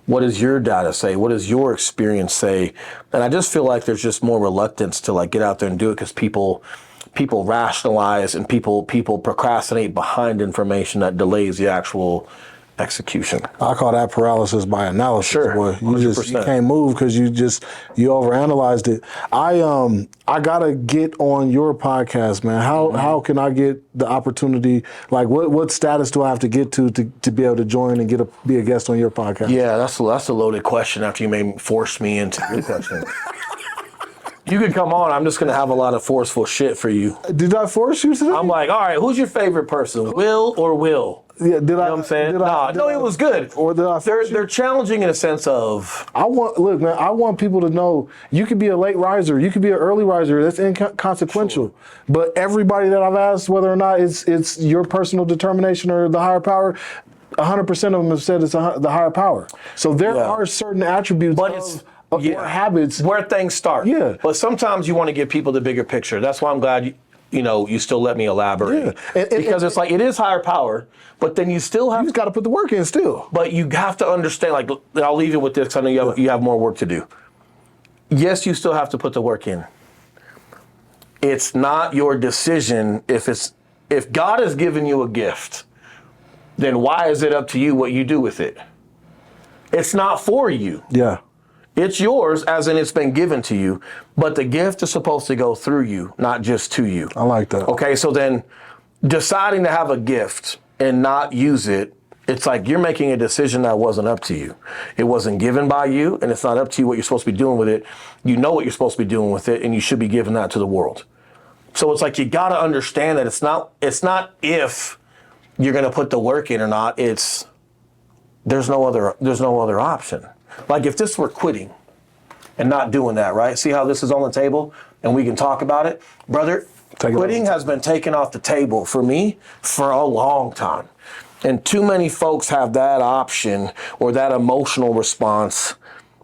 What does your data say? What does your experience say? And I just feel like there's just more reluctance to like get out there and do it because people people rationalize and people procrastinate behind information that delays the actual execution. I call that paralysis by analysis. Sure, Boy. You 100%. can't move because you overanalyzed it. I gotta get on your podcast, man. How can I get the opportunity? Like, what status do I have to get to be able to join and be a guest on your podcast? Yeah, that's a loaded question. After you force me into your question. You could come on. I'm just going to have a lot of forceful shit for you. Did I force you today? I'm like, all right, who's your favorite person? Will or Will? Yeah, You know what I'm saying? It was good. Or did I They're challenging in a sense of... I want people to know you could be a late riser, you could be an early riser. That's inconsequential. Sure. But everybody that I've asked whether or not it's your personal determination or the higher power, 100% of them have said it's the higher power. So there are certain attributes of habits where things start. Yeah. But sometimes you want to give people the bigger picture. That's why I'm glad you still let me elaborate. Yeah. Because it's like, it is higher power, but then you still have... You just got to put the work in still. But you have to understand, like, I'll leave you with this because I know you have more work to do. Yes, you still have to put the work in. It's not your decision if God has given you a gift, then why is it up to you what you do with it? It's not for you. Yeah. It's yours, as in it's been given to you, but the gift is supposed to go through you, not just to you. I like that. Okay, so then deciding to have a gift and not use it, it's like you're making a decision that wasn't up to you. It wasn't given by you, and it's not up to you what you're supposed to be doing with it. You know what you're supposed to be doing with it, and you should be giving that to the world. So it's like you got to understand that it's not if you're going to put the work in or not. There's no other option. Like if this were quitting and not doing that, right? See how this is on the table and we can talk about it? Brother, quitting has been taken off the table for me for a long time. And too many folks have that option or that emotional response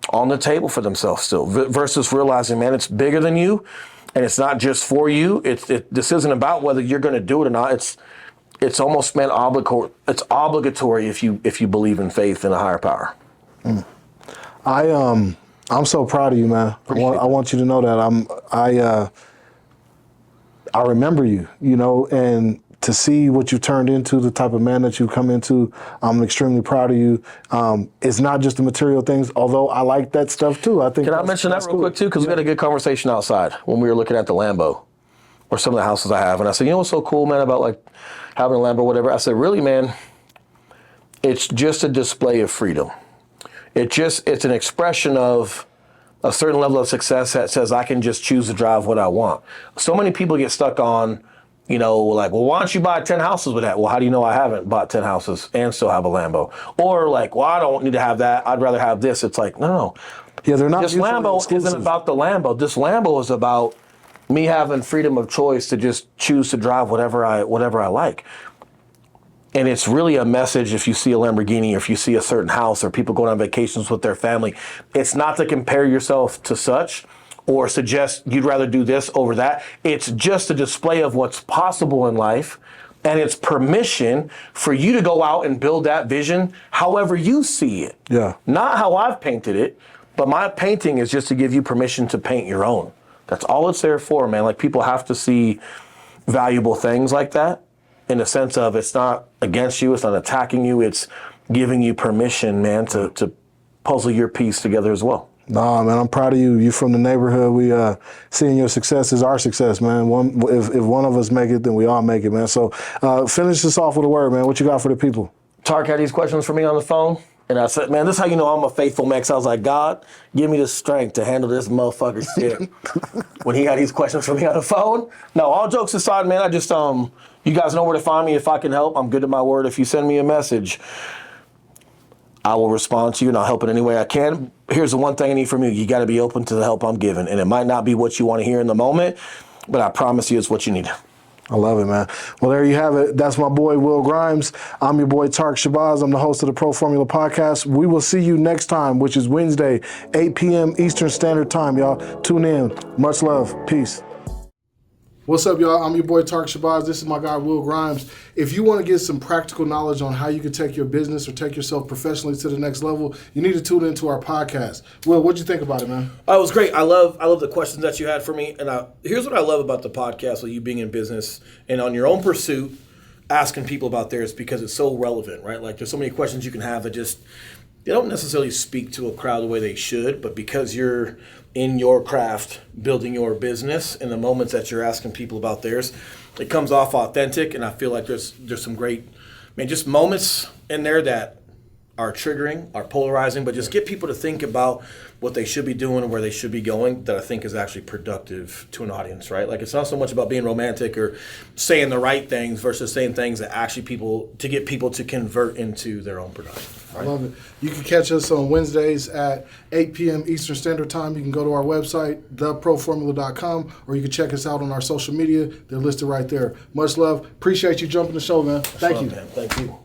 on the table for themselves still versus realizing, man, it's bigger than you and it's not just for you. This isn't about whether you're going to do it or not. It's almost meant it's obligatory if you believe in faith in a higher power. Mm. I'm so proud of you, man. I want you to know that I remember you, and to see what you turned into, the type of man that you come into, I'm extremely proud of you. It's not just the material things, although I like that stuff too. I think. Can I mention that real quick too? Because we had a good conversation outside when we were looking at the Lambo or some of the houses I have, and I said, what's so cool, man, about like having a Lambo or whatever? I said, really, man, it's just a display of freedom. It's an expression of a certain level of success that says I can just choose to drive what I want. So many people get stuck on, like, well, why don't you buy 10 houses with that? Well, how do you know I haven't bought 10 houses and still have a Lambo? Or like, well, I don't need to have that. I'd rather have this. It's like, no. Yeah, they're not. This Lambo isn't about the Lambo. This Lambo is about me having freedom of choice to just choose to drive whatever I like. And it's really a message if you see a Lamborghini or if you see a certain house or people going on vacations with their family. It's not to compare yourself to such or suggest you'd rather do this over that. It's just a display of what's possible in life. And it's permission for you to go out and build that vision however you see it. Yeah. Not how I've painted it, but my painting is just to give you permission to paint your own. That's all it's there for, man. Like people have to see valuable things like that. In the sense of it's not against you, it's not attacking you, it's giving you permission, man, to puzzle your piece together as well. Nah, man, I'm proud of you. You from the neighborhood. We seeing your success is our success, man. If one of us make it, then we all make it, man. So finish this off with a word, man. What you got for the people? Tark had these questions for me on the phone, and I said, man, this is how you know I'm a faithful man. 'Cause I was like, God, give me the strength to handle this motherfucker shit. When he had these questions for me on the phone. No, all jokes aside, man, I just you guys know where to find me if I can help. I'm good to my word. If you send me a message, I will respond to you and I'll help in any way I can. Here's the one thing I need from you. You got to be open to the help I'm giving. And it might not be what you want to hear in the moment, but I promise you it's what you need. I love it, man. Well, there you have it. That's my boy, Will Grimes. I'm your boy, Tark Shabazz. I'm the host of the Pro Formula Podcast. We will see you next time, which is Wednesday, 8 p.m. Eastern Standard Time, y'all. Tune in. Much love. Peace. What's up, y'all? I'm your boy Tark Shabazz. This is my guy Will Grimes. If you want to get some practical knowledge on how you can take your business or take yourself professionally to the next level, you need to tune into our podcast. Will, what'd you think about it, man? Oh, it was great. I love the questions that you had for me. And here's what I love about the podcast with you being in business and on your own pursuit, asking people about theirs because it's so relevant, right? Like there's so many questions you can have that just they don't necessarily speak to a crowd the way they should, but because you're in your craft, building your business, in the moments that you're asking people about theirs, it comes off authentic, and I feel like there's some great, just moments in there that are triggering, are polarizing, but just get people to think about what they should be doing and where they should be going that I think is actually productive to an audience, right? Like it's not so much about being romantic or saying the right things versus saying things that actually to get people to convert into their own production. Right? I love it. You can catch us on Wednesdays at 8 p.m. Eastern Standard Time. You can go to our website, theproformula.com, or you can check us out on our social media. They're listed right there. Much love. Appreciate you jumping the show, man. Thank you. Man. Thank you.